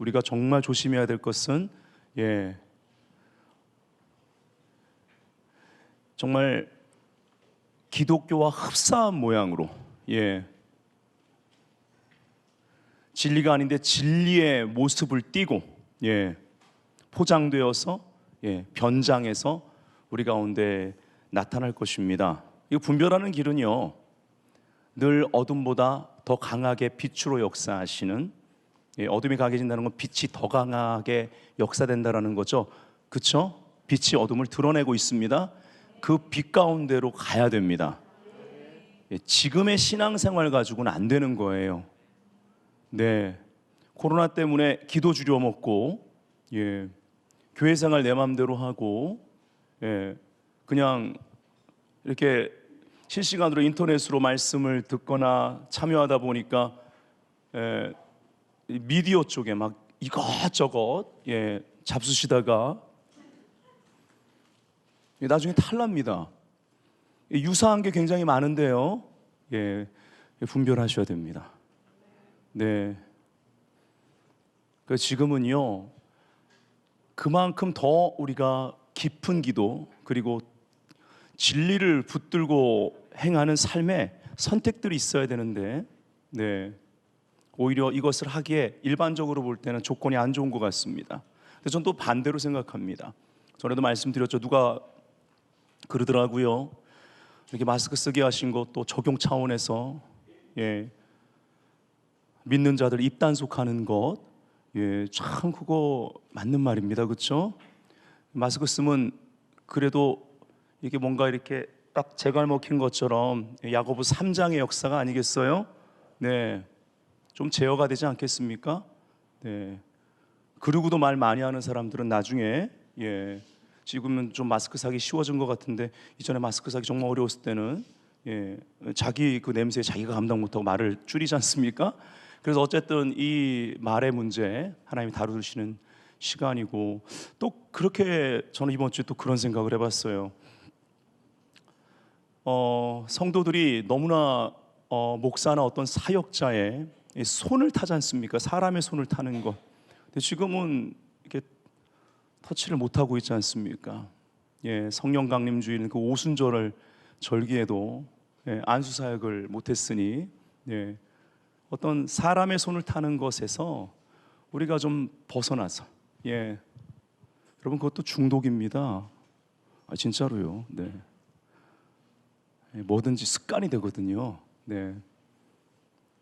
우리가 정말 조심해야 될 것은 정말 기독교와 흡사한 모양으로 진리가 아닌데 진리의 모습을 띠고 포장되어서 변장해서 우리 가운데 나타날 것입니다. 이 분별하는 길은요, 늘 어둠보다 더 강하게 빛으로 역사하시는, 어둠이 강해진다는 건 빛이 더 강하게 역사된다는 거죠. 그렇죠? 빛이 어둠을 드러내고 있습니다. 그 빛 가운데로 가야 됩니다. 지금의 신앙생활 가지고는 안 되는 거예요. 코로나 때문에 기도 줄여먹고 교회 생활 내 맘대로 하고 그냥 이렇게 실시간으로 인터넷으로 말씀을 듣거나 참여하다 보니까 미디어 쪽에 막 이것저것 잡수시다가 나중에 탈납니다. 유사한 게 굉장히 많은데요. 분별하셔야 됩니다. 지금은요, 그만큼 더 우리가 깊은 기도 그리고 진리를 붙들고 행하는 삶에 선택들이 있어야 되는데 오히려 이것을 하기에 일반적으로 볼 때는 조건이 안 좋은 것 같습니다. 근데 저는 또 반대로 생각합니다. 전에도 말씀드렸죠. 누가 그러더라고요. 이렇게 마스크 쓰게 하신 것도 적용 차원에서 믿는 자들 입단속하는 것, 참 그거 맞는 말입니다. 그렇죠? 마스크 쓰면 그래도 이게 뭔가 이렇게 딱 재갈 먹힌 것처럼 야고보 3장의 역사가 아니겠어요? 좀 제어가 되지 않겠습니까? 그러고도 말 많이 하는 사람들은 나중에 지금은 좀 마스크 사기 쉬워진 것 같은데 이전에 마스크 사기 정말 어려웠을 때는 자기 그 냄새에 자기가 감당 못하고 말을 줄이지 않습니까? 그래서 어쨌든 이 말의 문제 하나님이 다루시는 시간이고, 또 그렇게 저는 이번 주에 또 그런 생각을 해봤어요. 성도들이 너무나 목사나 어떤 사역자의 손을 타지 않습니까? 사람의 손을 타는 것. 근데 지금은 이렇게 터치를 못하고 있지 않습니까? 성령 강림주의는 그 오순절을 절기에도 안수사역을 못했으니 어떤 사람의 손을 타는 것에서 우리가 좀 벗어나서 여러분 그것도 중독입니다. 진짜로요. 뭐든지 습관이 되거든요.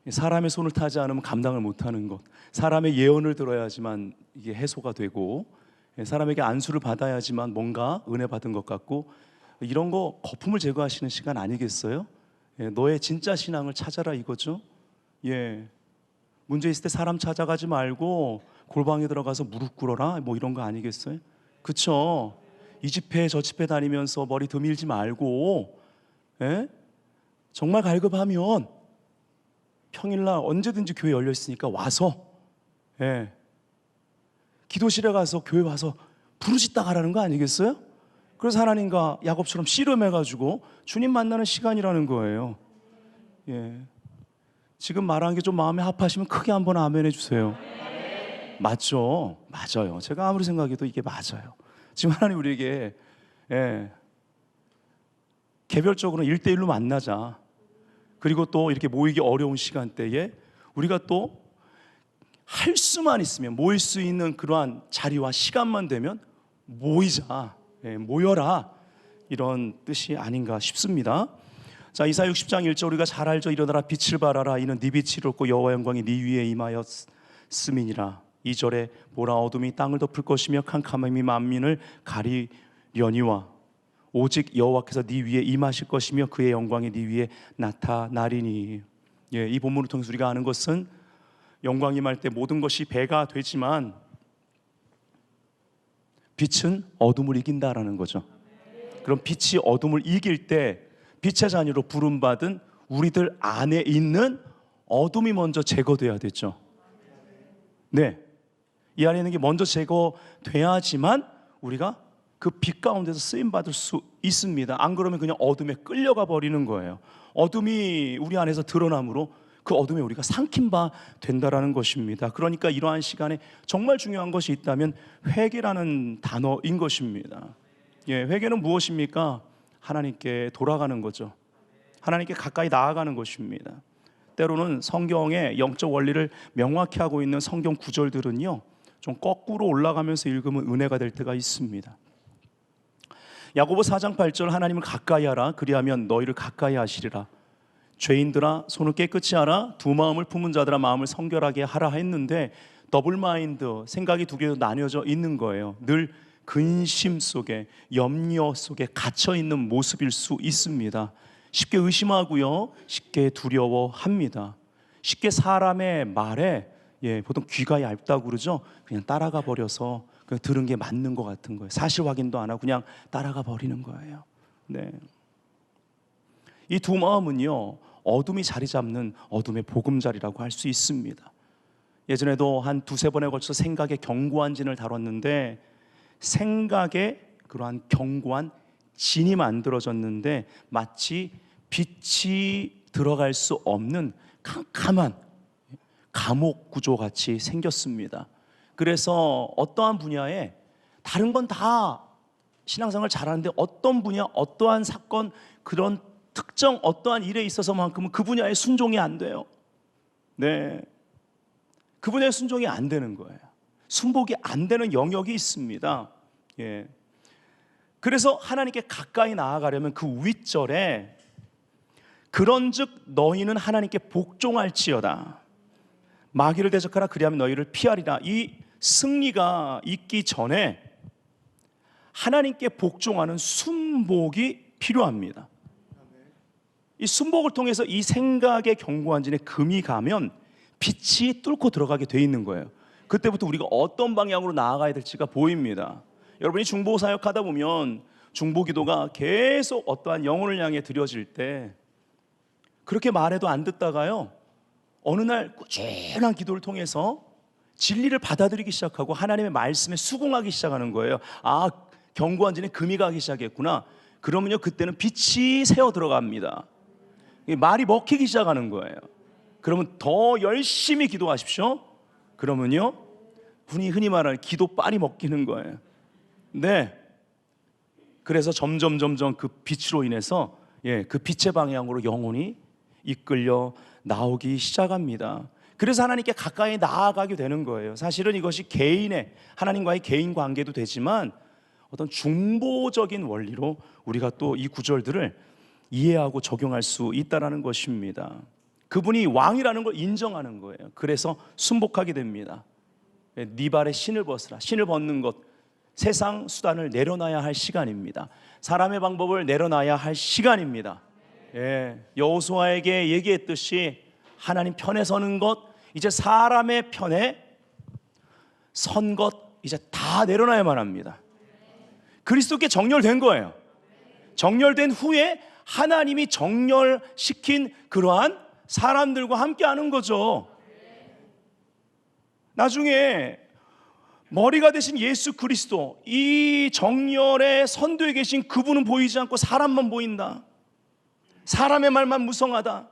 사람의 손을 타지 않으면 감당을 못하는 것, 사람의 예언을 들어야지만 이게 해소가 되고, 사람에게 안수를 받아야지만 뭔가 은혜 받은 것 같고, 이런 거 거품을 제거하시는 시간 아니겠어요? 너의 진짜 신앙을 찾아라 이거죠. 문제 있을 때 사람 찾아가지 말고 골방에 들어가서 무릎 꿇어라, 뭐 이런 거 아니겠어요? 그쵸? 이 집회 저 집회 다니면서 머리 드밀지 말고 정말 갈급하면 평일날 언제든지 교회 열려 있으니까 와서 기도실에 가서 교회 와서 부르짖다 가라는 거 아니겠어요? 그래서 하나님과 야곱처럼 씨름해가지고 주님 만나는 시간이라는 거예요. 지금 말한 게 좀 마음에 합하시면 크게 한번 아멘 해주세요. 맞죠? 맞아요. 제가 아무리 생각해도 이게 맞아요. 지금 하나님 우리에게 개별적으로 1대1로 만나자. 그리고 또 이렇게 모이기 어려운 시간대에 우리가 또 할 수만 있으면, 모일 수 있는 그러한 자리와 시간만 되면 모이자, 모여라, 이런 뜻이 아닌가 싶습니다. 자, 이사야 60장 1절 우리가 잘 알죠. 일어나라 빛을 발하라, 이는 네 빛이 이롭고 여호와 영광이 네 위에 임하였음이니라. 2절에 보라 어둠이 땅을 덮을 것이며 캄캄함이 만민을 가리려니와 오직 여호와께서 네 위에 임하실 것이며 그의 영광이 네 위에 나타나리니. 이 본문을 통해서 우리가 아는 것은 영광이 임할 때 모든 것이 배가 되지만 빛은 어둠을 이긴다라는 거죠. 그럼 빛이 어둠을 이길 때 빛의 자녀로 부름받은 우리들 안에 있는 어둠이 먼저 제거돼야 되죠. 이 안에 있는 게 먼저 제거돼야지만 우리가 그 빛 가운데서 쓰임받을 수 있습니다. 안 그러면 그냥 어둠에 끌려가 버리는 거예요. 어둠이 우리 안에서 드러나므로 그 어둠에 우리가 삼킨 바 된다라는 것입니다. 그러니까 이러한 시간에 정말 중요한 것이 있다면 회개라는 단어인 것입니다. 회개는 무엇입니까? 하나님께 돌아가는 거죠. 하나님께 가까이 나아가는 것입니다. 때로는 성경의 영적 원리를 명확히 하고 있는 성경 구절들은요, 좀 거꾸로 올라가면서 읽으면 은혜가 될 때가 있습니다. 야고보 4장 8절, 하나님을 가까이 하라, 그리하면 너희를 가까이 하시리라. 죄인들아 손을 깨끗이 하라, 두 마음을 품은 자들아 마음을 성결하게 하라 했는데, 더블 마인드, 생각이 두 개로 나뉘어져 있는 거예요. 늘 근심 속에, 염려 속에 갇혀 있는 모습일 수 있습니다. 쉽게 의심하고요, 쉽게 두려워합니다. 쉽게 사람의 말에, 보통 귀가 얇다고 그러죠. 그냥 따라가 버려서 그냥 들은 게 맞는 것 같은 거예요. 사실 확인도 안 하고 그냥 따라가 버리는 거예요. 이 두 마음은요, 어둠이 자리 잡는 어둠의 보금자리라고 할 수 있습니다. 예전에도 한 두세 번에 걸쳐서 생각의 견고한 진을 다뤘는데, 생각에 그러한 견고한 진이 만들어졌는데 마치 빛이 들어갈 수 없는 캄캄한 감옥 구조 같이 생겼습니다. 그래서 어떠한 분야에, 다른 건 다 신앙생활 잘하는데 어떤 분야, 어떠한 사건, 그런 특정 어떠한 일에 있어서만큼은 그 분야에 순종이 안 돼요. 그 분야에 순종이 안 되는 거예요. 순복이 안 되는 영역이 있습니다. 그래서 하나님께 가까이 나아가려면 그 윗절에 그런즉 너희는 하나님께 복종할지어다, 마귀를 대적하라, 그리하면 너희를 피하리라. 이 승리가 있기 전에 하나님께 복종하는 순복이 필요합니다. 이 순복을 통해서 이 생각의 견고한 진에 금이 가면 빛이 뚫고 들어가게 돼 있는 거예요. 그때부터 우리가 어떤 방향으로 나아가야 될지가 보입니다. 여러분이 중보 사역하다 보면 중보 기도가 계속 어떠한 영혼을 향해 드려질 때, 그렇게 말해도 안 듣다가요, 어느 날 꾸준한 기도를 통해서 진리를 받아들이기 시작하고 하나님의 말씀에 수긍하기 시작하는 거예요. 아, 견고한 진에 금이 가기 시작했구나. 그러면요, 그때는 빛이 새어 들어갑니다. 말이 먹히기 시작하는 거예요. 그러면 더 열심히 기도하십시오. 그러면요, 흔히 말하는 기도빨이 먹히는 거예요. 그래서 점점 그 빛으로 인해서 그 빛의 방향으로 영혼이 이끌려 나오기 시작합니다. 그래서 하나님께 가까이 나아가게 되는 거예요. 사실은 이것이 개인의, 하나님과의 개인 관계도 되지만 어떤 중보적인 원리로 우리가 또 이 구절들을 이해하고 적용할 수 있다는 것입니다. 그분이 왕이라는 걸 인정하는 거예요. 그래서 순복하게 됩니다. 네 발에 신을 벗으라. 신을 벗는 것, 세상 수단을 내려놔야 할 시간입니다. 사람의 방법을 내려놔야 할 시간입니다. 여호수아에게 얘기했듯이 하나님 편에 서는 것, 이제 사람의 편에 선 것, 이제 다 내려놔야만 합니다. 그리스도께 정렬된 거예요. 정렬된 후에 하나님이 정렬시킨 그러한 사람들과 함께 하는 거죠. 나중에 머리가 되신 예수 그리스도, 이 정렬의 선두에 계신 그분은 보이지 않고 사람만 보인다, 사람의 말만 무성하다,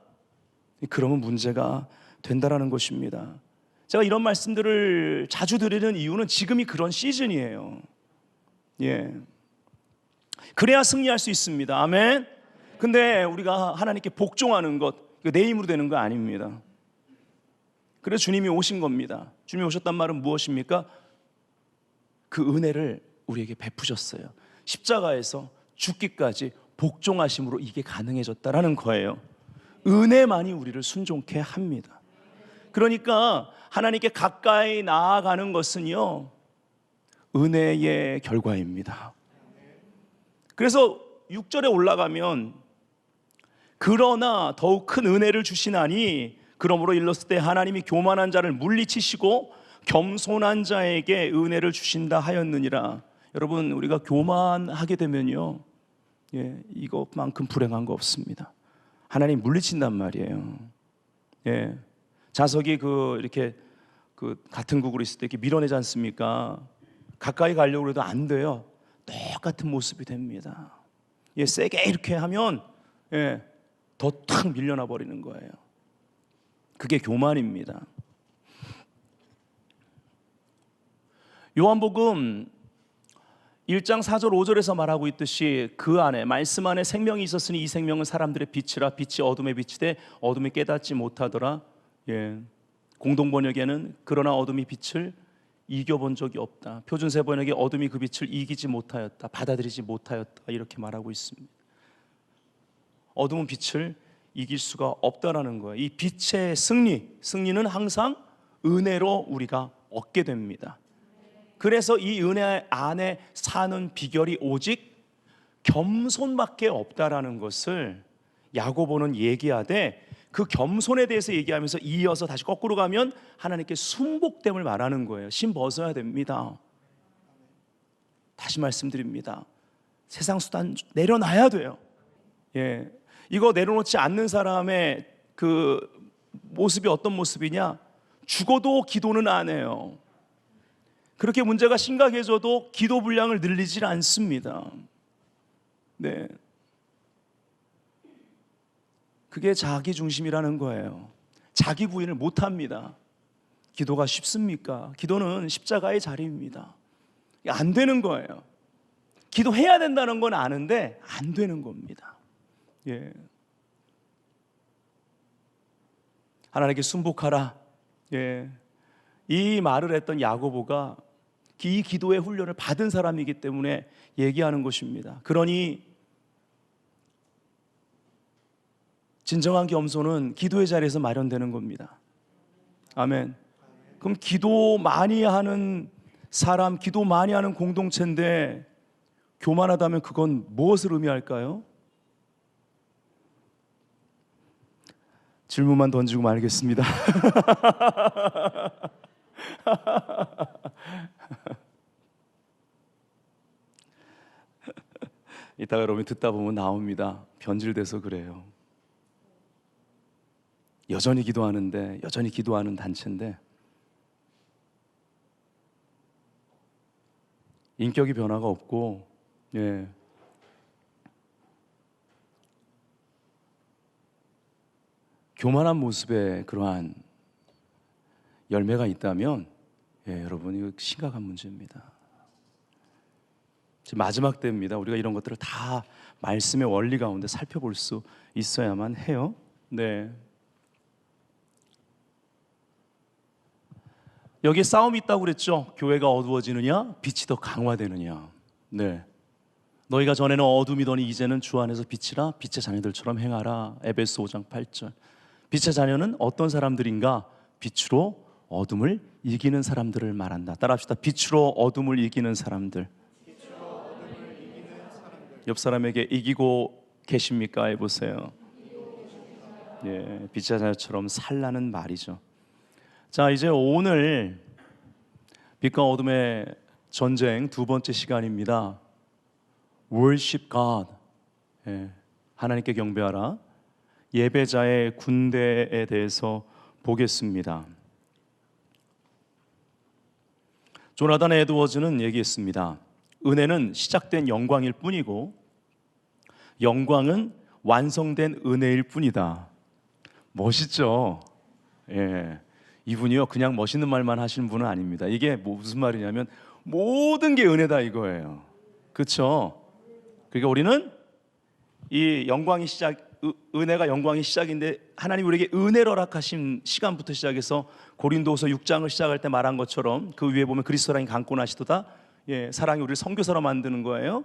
그러면 문제가 된다라는 것입니다. 제가 이런 말씀들을 자주 드리는 이유는 지금이 그런 시즌이에요. 그래야 승리할 수 있습니다. 아멘. 근데 우리가 하나님께 복종하는 것, 내 힘으로 되는 거 아닙니다. 그래서 주님이 오신 겁니다. 주님이 오셨단 말은 무엇입니까? 그 은혜를 우리에게 베푸셨어요. 십자가에서 죽기까지 복종하심으로 이게 가능해졌다라는 거예요. 은혜만이 우리를 순종케 합니다. 그러니까 하나님께 가까이 나아가는 것은요, 은혜의 결과입니다. 그래서 6절에 올라가면, 그러나 더욱 큰 은혜를 주시나니 그러므로 일렀을 때 하나님이 교만한 자를 물리치시고 겸손한 자에게 은혜를 주신다 하였느니라. 여러분, 우리가 교만하게 되면요, 이것만큼 불행한 거 없습니다. 하나님 물리친단 말이에요. 자석이 이렇게 같은 국으로 있을 때 이렇게 밀어내지 않습니까? 가까이 가려고 해도 안 돼요. 똑같은 모습이 됩니다. 세게 이렇게 하면 더 탁 밀려나 버리는 거예요. 그게 교만입니다. 요한복음 1장 4절 5절에서 말하고 있듯이 그 안에 말씀 안에 생명이 있었으니 이 생명은 사람들의 빛이라 빛이 어둠에 비치되 어둠이 깨닫지 못하더라. 공동 번역에는 그러나 어둠이 빛을 이겨본 적이 없다. 표준세 번역에 어둠이 그 빛을 이기지 못하였다, 받아들이지 못하였다, 이렇게 말하고 있습니다. 어둠은 빛을 이길 수가 없다라는 거예요. 이 빛의 승리는 항상 은혜로 우리가 얻게 됩니다. 그래서 이 은혜 안에 사는 비결이 오직 겸손밖에 없다라는 것을 야고보는 얘기하되, 그 겸손에 대해서 얘기하면서 이어서 다시 거꾸로 가면 하나님께 순복됨을 말하는 거예요. 신 벗어야 됩니다. 다시 말씀드립니다. 세상 수단 내려놔야 돼요. 이거 내려놓지 않는 사람의 그 모습이 어떤 모습이냐? 죽어도 기도는 안 해요. 그렇게 문제가 심각해져도 기도 분량을 늘리질 않습니다. 그게 자기 중심이라는 거예요. 자기 부인을 못합니다. 기도가 쉽습니까? 기도는 십자가의 자리입니다. 안 되는 거예요. 기도해야 된다는 건 아는데 안 되는 겁니다. 하나님께 순복하라. 이 말을 했던 야고보가 이 기도의 훈련을 받은 사람이기 때문에 얘기하는 것입니다. 그러니 진정한 겸손은 기도의 자리에서 마련되는 겁니다. 아멘. 그럼 기도 많이 하는 사람, 기도 많이 하는 공동체인데 교만하다면 그건 무엇을 의미할까요? 질문만 던지고 말겠습니다. 이따가 여러분이 듣다 보면 나옵니다. 변질돼서 그래요. 여전히 기도하는데, 여전히 기도하는 단체인데 인격이 변화가 없고, 교만한 모습에 그러한 열매가 있다면 여러분, 이거 심각한 문제입니다. 지금 마지막 때입니다. 우리가 이런 것들을 다 말씀의 원리 가운데 살펴볼 수 있어야만 해요. 여기에 싸움이 있다고 그랬죠. 교회가 어두워지느냐, 빛이 더 강화되느냐. 너희가 전에는 어둠이더니 이제는 주 안에서 빛이라, 빛의 자녀들처럼 행하라. 에베소 5장 8절. 빛의 자녀는 어떤 사람들인가? 빛으로 어둠을 이기는 사람들을 말한다. 따라합시다. 빛으로 어둠을 이기는 사람들. 옆 사람에게 이기고 계십니까? 해보세요. 빛의 자녀처럼 살라는 말이죠. 자, 이제 오늘 빛과 어둠의 전쟁 두 번째 시간입니다. Worship God. 하나님께 경배하라. 예배자의 군대에 대해서 보겠습니다. 조나단 에드워즈는 얘기했습니다. 은혜는 시작된 영광일 뿐이고 영광은 완성된 은혜일 뿐이다. 멋있죠? 이분이요, 그냥 멋있는 말만 하시는 분은 아닙니다. 이게 무슨 말이냐면 모든 게 은혜다 이거예요. 그렇죠? 그러니까 우리는 이 영광이 은혜가 영광의 시작인데, 하나님 우리에게 은혜를 허락하신 시간부터 시작해서 고린도후서 6장을 시작할 때 말한 것처럼 그 위에 보면 그리스도 사랑이 강권하시도다. 사랑이 우리를 선교사로 만드는 거예요.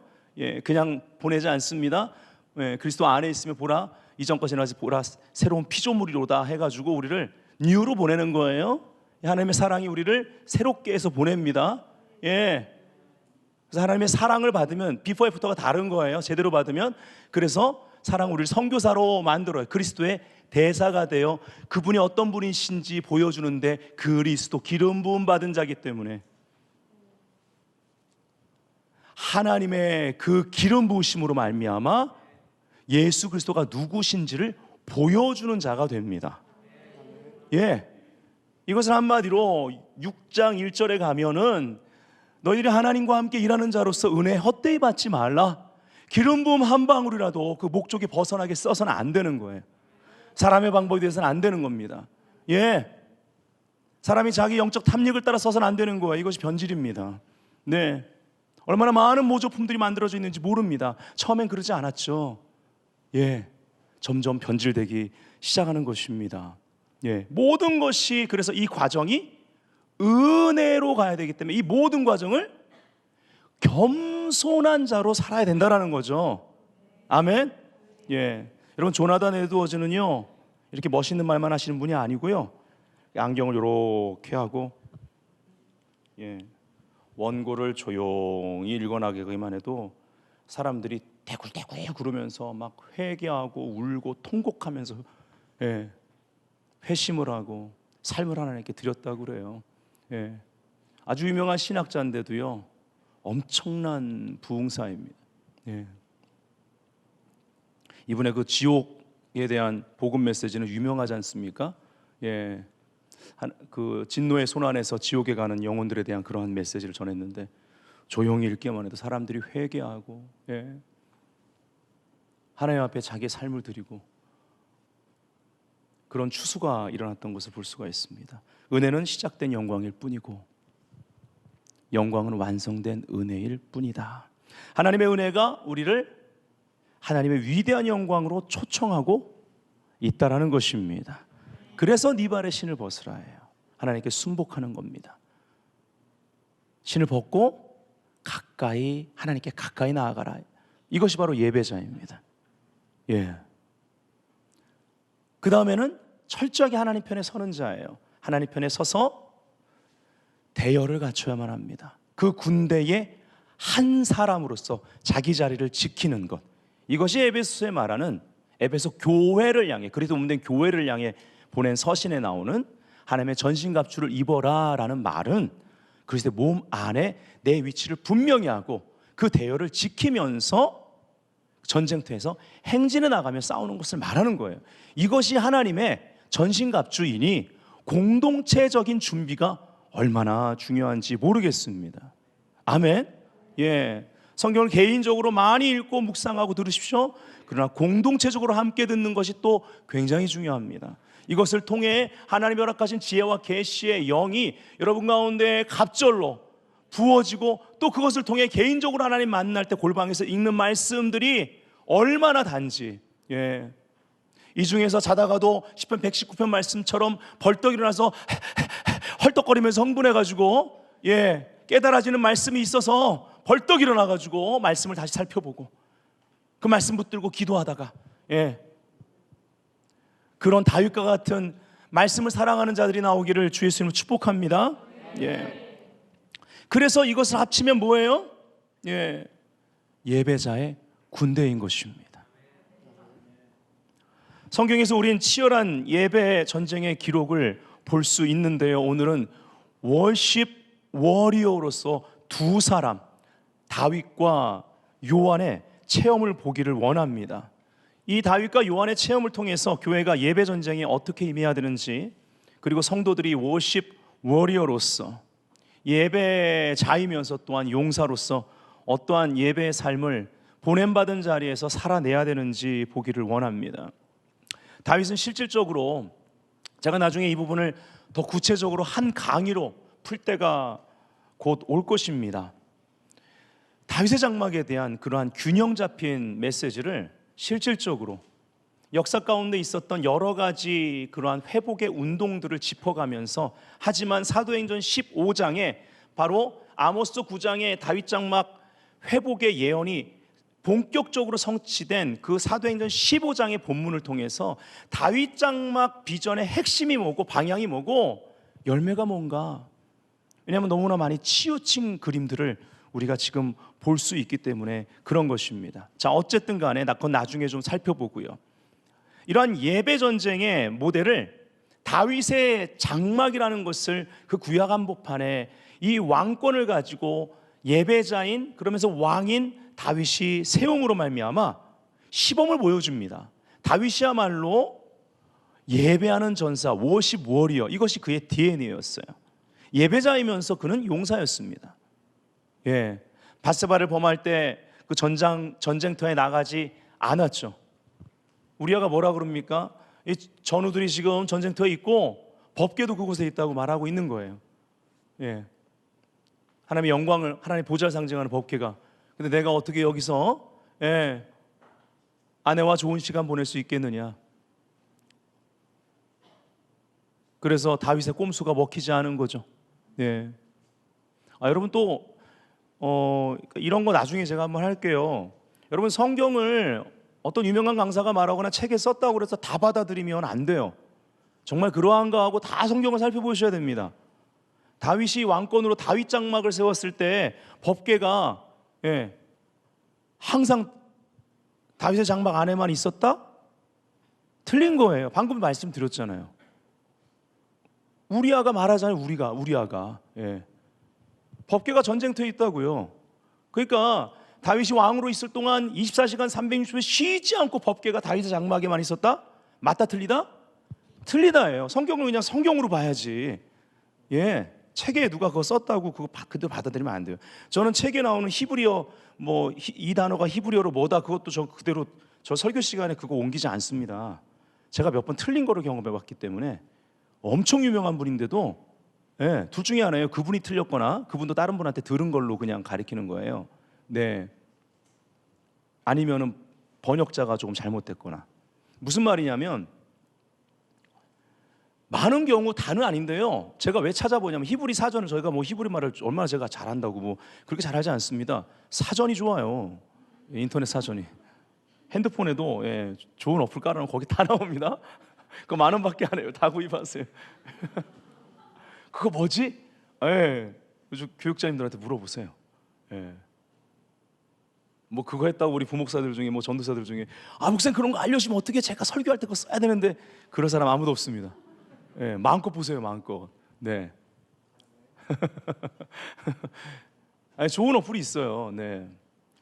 그냥 보내지 않습니다. 그리스도 안에 있으면 보라, 이전 것이 지나지 보라, 새로운 피조물이로다 해가지고 우리를 뉴로 보내는 거예요. 하나님의 사랑이 우리를 새롭게 해서 보냅니다. 그래서 하나님의 사랑을 받으면 비포 애프터가 다른 거예요. 제대로 받으면. 그래서 사랑 우리를 선교사로 만들어요. 그리스도의 대사가 되어 그분이 어떤 분이신지 보여주는데, 그리스도 기름 부음 받은 자기 때문에 하나님의 그 기름 부으심으로 말미암아 예수 그리스도가 누구신지를 보여주는 자가 됩니다. 이것은 한마디로 6장 1절에 가면은 너희들이 하나님과 함께 일하는 자로서 은혜 헛되이 받지 말라. 기름 부음 한 방울이라도 그 목적이 벗어나게 써서는 안 되는 거예요. 사람의 방법에 대해서는 안 되는 겁니다. 예, 사람이 자기 영적 탐닉을 따라 서서는 안 되는 거예요. 이것이 변질입니다. 네, 얼마나 많은 모조품들이 만들어져 있는지 모릅니다. 처음엔 그러지 않았죠. 예, 점점 변질되기 시작하는 것입니다. 예, 모든 것이 그래서 이 과정이 은혜로 가야 되기 때문에 이 모든 과정을 겸손한 자로 살아야 된다라는 거죠. 아멘. 예, 여러분 조나단 에드워즈는요 이렇게 멋있는 말만 하시는 분이 아니고요, 안경을 이렇게 하고 원고를 조용히 읽어나가기만 해도 사람들이 대굴대굴 구르면서 막 회개하고 울고 통곡하면서 회심을 하고 삶을 하나님께 드렸다고 그래요. 아주 유명한 신학자인데도요 엄청난 부흥사입니다. 이분의 그 지옥에 대한 복음 메시지는 유명하지 않습니까? 그 진노의 손 안에서 지옥에 가는 영혼들에 대한 그러한 메시지를 전했는데 조용히 읽기만 해도 사람들이 회개하고 하나님 앞에 자기의 삶을 드리고 그런 추수가 일어났던 것을 볼 수가 있습니다. 은혜는 시작된 영광일 뿐이고 영광은 완성된 은혜일 뿐이다. 하나님의 은혜가 우리를 하나님의 위대한 영광으로 초청하고 있다라는 것입니다. 그래서 네 발에 신을 벗으라 해요. 하나님께 순복하는 겁니다. 신을 벗고 가까이, 하나님께 가까이 나아가라. 이것이 바로 예배자입니다. 그 다음에는 철저하게 하나님 편에 서는 자예요. 하나님 편에 서서 대열을 갖춰야만 합니다. 그 군대의 한 사람으로서 자기 자리를 지키는 것, 이것이 에베소서에 말하는 에베소 교회를 향해, 그리스도 몸된 교회를 향해 보낸 서신에 나오는 하나님의 전신갑주를 입어라 라는 말은 그리스도의 몸 안에 내 위치를 분명히 하고 그 대열을 지키면서 전쟁터에서 행진해 나가며 싸우는 것을 말하는 거예요. 이것이 하나님의 전신갑주이니 공동체적인 준비가 얼마나 중요한지 모르겠습니다. 아멘. 성경을 개인적으로 많이 읽고 묵상하고 들으십시오. 그러나 공동체적으로 함께 듣는 것이 또 굉장히 중요합니다. 이것을 통해 하나님이 허락하신 지혜와 계시의 영이 여러분 가운데 갑절로 부어지고 또 그것을 통해 개인적으로 하나님 만날 때 골방에서 읽는 말씀들이 얼마나 단지 이 중에서 자다가도 시편 119편 말씀처럼 벌떡 일어나서 헐떡거리면서 흥분해가지고 깨달아지는 말씀이 있어서 벌떡 일어나가지고 말씀을 다시 살펴보고 그 말씀 붙들고 기도하다가 그런 다윗과 같은 말씀을 사랑하는 자들이 나오기를 주 예수님을 축복합니다. 그래서 이것을 합치면 뭐예요? 예배자의 군대인 것입니다. 성경에서 우리는 치열한 예배 전쟁의 기록을 볼 수 있는데요, 오늘은 월십 워리어로서 두 사람, 다윗과 요한의 체험을 보기를 원합니다. 이 다윗과 요한의 체험을 통해서 교회가 예배 전쟁에 어떻게 임해야 되는지, 그리고 성도들이 워십 워리어로서 예배자이면서 또한 용사로서 어떠한 예배의 삶을 보냄받은 자리에서 살아내야 되는지 보기를 원합니다. 다윗은 실질적으로, 제가 나중에 이 부분을 더 구체적으로 한 강의로 풀 때가 곧 올 것입니다. 다윗의 장막에 대한 그러한 균형 잡힌 메시지를 실질적으로 역사 가운데 있었던 여러 가지 그러한 회복의 운동들을 짚어가면서, 하지만 사도행전 15장에 바로 아모스 9장의 다윗 장막 회복의 예언이 본격적으로 성취된 그 사도행전 15장의 본문을 통해서 다윗 장막 비전의 핵심이 뭐고 방향이 뭐고 열매가 뭔가, 왜냐하면 너무나 많이 치우친 그림들을 우리가 지금 볼 수 있기 때문에 그런 것입니다. 자, 어쨌든 간에 그건 나중에 좀 살펴보고요. 이러한 예배 전쟁의 모델을 다윗의 장막이라는 것을 그 구약 한복판에 이 왕권을 가지고 예배자인, 그러면서 왕인 다윗이 세움으로 말미암아 시범을 보여줍니다. 다윗이야말로 예배하는 전사, 워십 워리어, 이것이 그의 DNA였어요. 예배자이면서 그는 용사였습니다. 밧세바를 범할 때 그 전쟁터에 나가지 않았죠. 우리아가 뭐라 그럽니까? 이 전우들이 지금 전쟁터에 있고 법궤도 그곳에 있다고 말하고 있는 거예요. 예. 하나님의 영광을, 하나님의 보좌를 상징하는 법궤가. 근데 내가 어떻게 여기서 아내와 좋은 시간 보낼 수 있겠느냐. 그래서 다윗의 꼼수가 먹히지 않은 거죠. 예. 여러분 또 이런 거 나중에 제가 한번 할게요. 여러분 성경을 어떤 유명한 강사가 말하거나 책에 썼다고 그래서 다 받아들이면 안 돼요. 정말 그러한가 하고 다 성경을 살펴보셔야 됩니다. 다윗이 왕권으로 다윗 장막을 세웠을 때 법궤가 항상 다윗의 장막 안에만 있었다? 틀린 거예요. 방금 말씀드렸잖아요. 우리아가 말하잖아요. 우리아가 법궤가 전쟁터에 있다고요. 그러니까 다윗이 왕으로 있을 동안 24시간 360일 쉬지 않고 법궤가 다윗의 장막에만 있었다? 맞다 틀리다? 틀리다예요. 성경을 그냥 성경으로 봐야지. 책에 누가 그거 썼다고 그대로 받아들이면 안 돼요. 저는 책에 나오는 히브리어 이 단어가 히브리어로 뭐다 그것도 저 그대로 저 설교 시간에 그거 옮기지 않습니다. 제가 몇 번 틀린 거를 경험해 봤기 때문에. 엄청 유명한 분인데도 둘 중에 하나예요. 그분이 틀렸거나 그분도 다른 분한테 들은 걸로 그냥 가리키는 거예요. 아니면은 번역자가 조금 잘못됐거나. 무슨 말이냐면 많은 경우 다는 아닌데요. 제가 왜 찾아보냐면 히브리 사전을 저희가 히브리 말을 얼마나 제가 잘한다고 그렇게 잘하지 않습니다. 사전이 좋아요. 인터넷 사전이. 핸드폰에도 좋은 어플 깔아놓으면 거기 다 나옵니다. 그거 10,000원밖에 안 해요. 다 구입하세요. 그거 뭐지? 요즘 교육자님들한테 물어보세요. 그거 했다고 우리 부목사들 중에 전도사들 중에 목사님 그런 거 알려주면 어떻게 제가 설교할 때 그거 써야 되는데 그런 사람 아무도 없습니다. 마음껏 보세요. 마음껏. 좋은 어플이 있어요.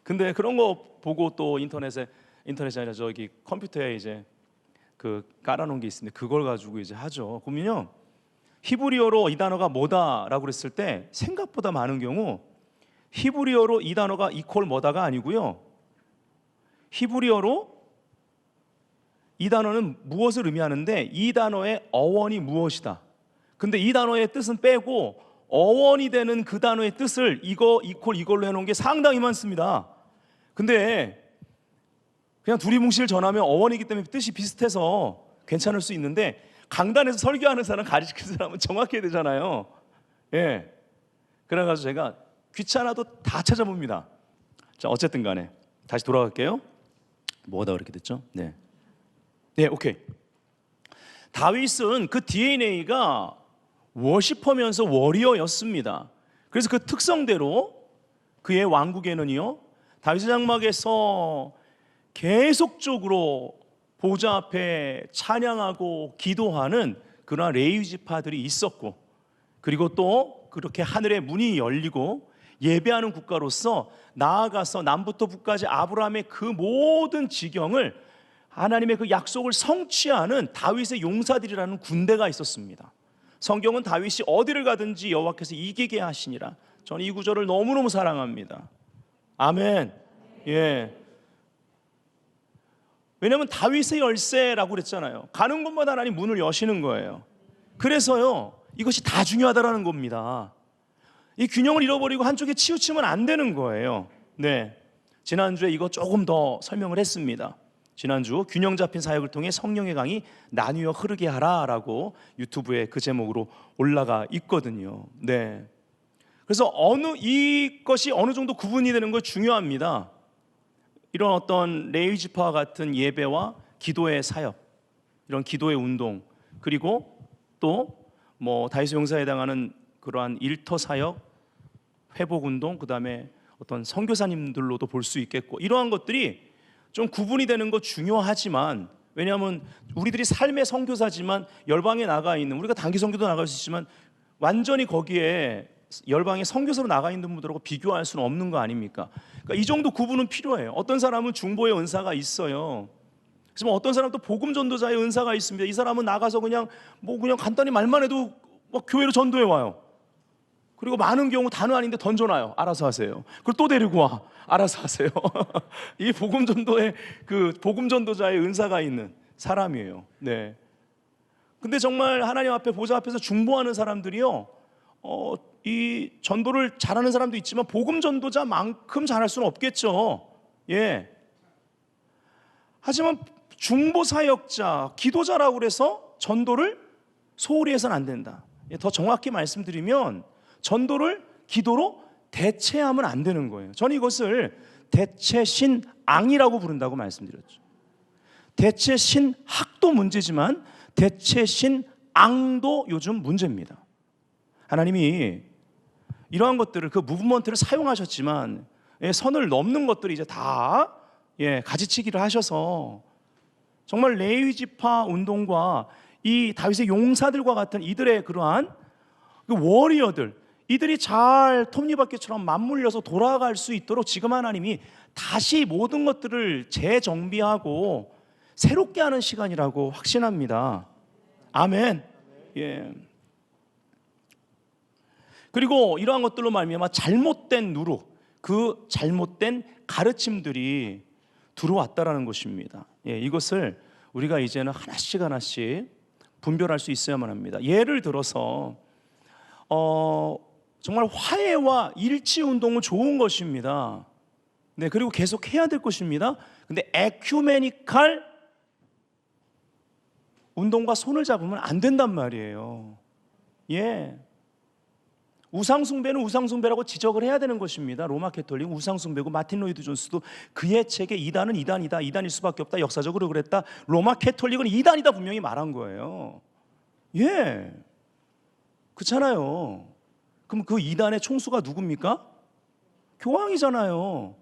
근데 그런 거 보고 또 인터넷이 아니라 저기 컴퓨터에 이제 깔아놓은 게 있습니다. 그걸 가지고 이제 하죠. 그러면요, 히브리어로 이 단어가 뭐다라고 그랬을 때 생각보다 많은 경우 히브리어로 이 단어가 이퀄 뭐다가 아니고요. 히브리어로 이 단어는 무엇을 의미하는데 이 단어의 어원이 무엇이다. 근데 이 단어의 뜻은 빼고 어원이 되는 그 단어의 뜻을 이거 이퀄 이걸로 해놓은 게 상당히 많습니다. 근데 그냥 두리뭉실 전하면 어원이기 때문에 뜻이 비슷해서 괜찮을 수 있는데 강단에서 설교하는 사람, 가르치는 사람은 정확해야 되잖아요. 그래가지고 제가 귀찮아도 다 찾아봅니다. 자, 어쨌든 간에 다시 돌아갈게요. 뭐가 그렇게 됐죠? 오케이. 다윗은 그 DNA가 워시퍼면서 워리어였습니다. 그래서 그 특성대로 그의 왕국에는요, 다윗의 장막에서 계속적으로 보좌 앞에 찬양하고 기도하는 그러한 레위 지파들이 있었고, 그리고 또 그렇게 하늘의 문이 열리고 예배하는 국가로서 나아가서 남부터 북까지 아브라함의 그 모든 지경을, 하나님의 그 약속을 성취하는 다윗의 용사들이라는 군대가 있었습니다. 성경은 다윗이 어디를 가든지 여호와께서 이기게 하시니라. 저는 이 구절을 너무너무 사랑합니다. 아멘. 왜냐하면 다윗의 열쇠라고 그랬잖아요. 가는 곳마다 하나님 문을 여시는 거예요. 그래서요, 이것이 다 중요하다라는 겁니다. 이 균형을 잃어버리고 한쪽에 치우치면 안 되는 거예요. 지난주에 이거 조금 더 설명을 했습니다. 지난주 균형 잡힌 사역을 통해 성령의 강이 나뉘어 흐르게 하라라고 유튜브에 그 제목으로 올라가 있거든요. 그래서 이것이 어느 정도 구분이 되는 거 중요합니다. 이런 어떤 레위 지파와 같은 예배와 기도의 사역, 이런 기도의 운동, 그리고 또 다윗의 용사에 해당하는 그러한 일터 사역, 회복 운동, 그다음에 어떤 선교사님들로도 볼 수 있겠고, 이러한 것들이 좀 구분이 되는 거 중요하지만, 왜냐하면 우리들이 삶의 선교사지만 열방에 나가 있는, 우리가 단기 선교도 나갈 수 있지만 완전히 거기에 열방에 선교사로 나가 있는 분들하고 비교할 수는 없는 거 아닙니까? 그러니까 이 정도 구분은 필요해요. 어떤 사람은 중보의 은사가 있어요. 그렇지만 어떤 사람은 또 복음 전도자의 은사가 있습니다. 이 사람은 나가서 그냥 간단히 말만 해도 교회로 전도해 와요. 그리고 많은 경우 단어 아닌데 던져놔요. 알아서 하세요. 그리고 또 데리고 와. 알아서 하세요. 이 복음 전도자의 은사가 있는 사람이에요. 근데 정말 하나님 앞에 보좌 앞에서 중보하는 사람들이요, 이 전도를 잘하는 사람도 있지만 복음 전도자만큼 잘할 수는 없겠죠. 예. 하지만 중보 사역자, 기도자라고 그래서 전도를 소홀히 해서는 안 된다. 더 정확히 말씀드리면 전도를 기도로 대체하면 안 되는 거예요. 저는 이것을 대체신앙이라고 부른다고 말씀드렸죠. 대체신학도 문제지만 대체신앙도 요즘 문제입니다. 하나님이 이러한 것들을, 그 무브먼트를 사용하셨지만 선을 넘는 것들이 이제 다 가지치기를 하셔서 정말 레위 지파 운동과 이 다윗의 용사들과 같은 이들의 그러한 그 워리어들, 이들이 잘 톱니바퀴처럼 맞물려서 돌아갈 수 있도록 지금 하나님이 다시 모든 것들을 재정비하고 새롭게 하는 시간이라고 확신합니다. 아멘. 예. 그리고 이러한 것들로 말미암아 잘못된 누룩, 그 잘못된 가르침들이 들어왔다라는 것입니다. 예, 이것을 우리가 이제는 하나씩 분별할 수 있어야만 합니다. 예를 들어서 정말 화해와 일치 운동은 좋은 것입니다. 네, 그리고 계속 해야 될 것입니다. 근데 에큐메니칼 운동과 손을 잡으면 안 된단 말이에요. 예. 우상숭배는 우상숭배라고 지적을 해야 되는 것입니다. 로마 캐톨릭 우상숭배고, 마틴 로이드 존스도 그의 책에 이단은 이단이다, 이단일 수밖에 없다, 역사적으로 그랬다, 로마 캐톨릭은 이단이다 분명히 말한 거예요. 예, 그렇잖아요. 그럼 그 이단의 총수가 누굽니까? 교황이잖아요.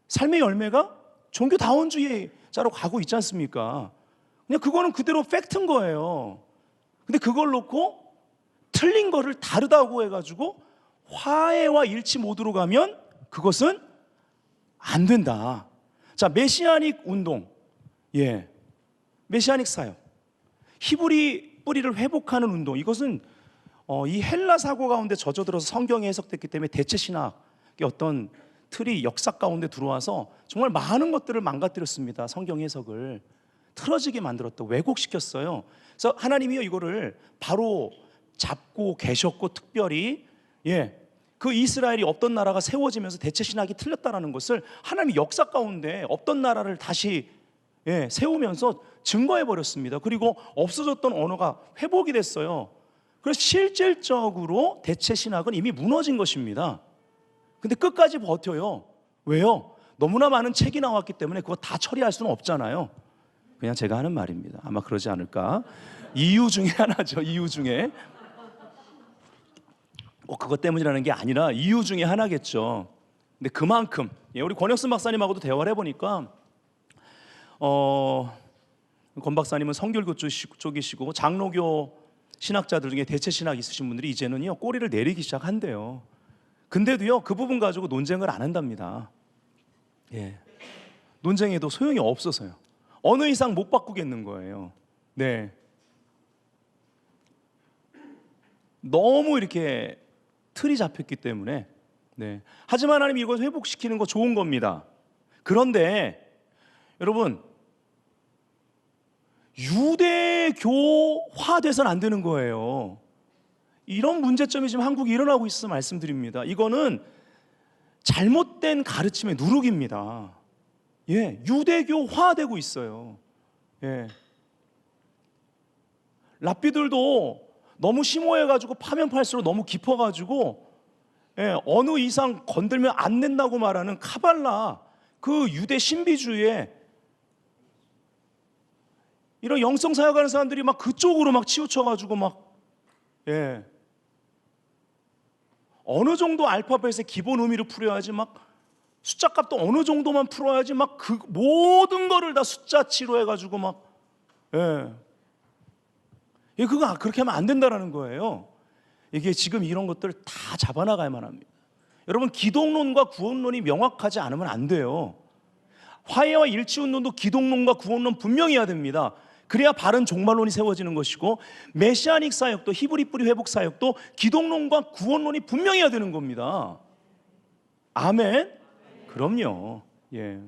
삶의 열매가 종교다원주의자로 가고 있지 않습니까? 그냥 그거는 그대로 팩트인 거예요. 근데 그걸 놓고 틀린 거를 다르다고 해가지고 화해와 일치 모드로 가면 그것은 안 된다. 자, 메시아닉 운동, 예, 메시아닉 사역, 히브리 뿌리를 회복하는 운동, 이것은 이 헬라 사고 가운데 젖어들어서 성경이 해석됐기 때문에 대체 신학의 어떤 틀이 역사 가운데 들어와서 정말 많은 것들을 망가뜨렸습니다. 성경 해석을 틀어지게 만들었다, 왜곡시켰어요. 그래서 하나님이요, 이거를 바로 잡고 계셨고, 특별히 그 이스라엘이 없던 나라가 세워지면서 대체 신학이 틀렸다라는 것을 하나님이 역사 가운데 없던 나라를 다시 세우면서 증거해 버렸습니다. 그리고 없어졌던 언어가 회복이 됐어요. 그래서 실질적으로 대체 신학은 이미 무너진 것입니다. 근데 끝까지 버텨요. 왜요? 너무나 많은 책이 나왔기 때문에 그거 다 처리할 수는 없잖아요. 그냥 제가 하는 말입니다. 아마 그러지 않을까. 이유 중에 하나죠. 이유 중에 그것 때문이라는 게 아니라 이유 중에 하나겠죠. 근데 그만큼 우리 권혁순 박사님하고도 대화를 해보니까 권 박사님은 성결교 쪽이시고 장로교 신학자들 중에 대체 신학 있으신 분들이 이제는요 꼬리를 내리기 시작한대요. 근데도요 그 부분 가지고 논쟁을 안 한답니다. 예, 논쟁해도 소용이 없어서요. 어느 이상 못 바꾸겠는 거예요. 네, 너무 이렇게 틀이 잡혔기 때문에. 네. 하지만 하나님이 이걸 회복시키는 거 좋은 겁니다. 그런데 여러분, 유대교화 돼서는 안 되는 거예요. 이런 문제점이 지금 한국에 일어나고 있어서 말씀드립니다. 이거는 잘못된 가르침의 누룩입니다. 예, 유대교화되고 있어요. 예. 랍비들도 너무 심오해가지고 파면 팔수록 너무 깊어가지고 어느 이상 건들면 안 된다고 말하는 카발라, 그 유대 신비주의에 이런 영성 사역하는 사람들이 막 그쪽으로 막 치우쳐가지고 막 어느 정도 알파벳의 기본 의미를 풀어야지, 막 숫자 값도 어느 정도만 풀어야지 막 그 모든 거를 다 숫자치로 해가지고 막 그거 그렇게 하면 안 된다라는 거예요. 이게 지금 이런 것들 다 잡아나가야만 합니다. 여러분, 기독론과 구원론이 명확하지 않으면 안 돼요. 화해와 일치운동도 기독론과 구원론 분명히 해야 됩니다. 그래야 바른 종말론이 세워지는 것이고, 메시아닉 사역도, 히브리 뿌리 회복 사역도 기독론과 구원론이 분명히 해야 되는 겁니다. 아멘? 그럼요. 예.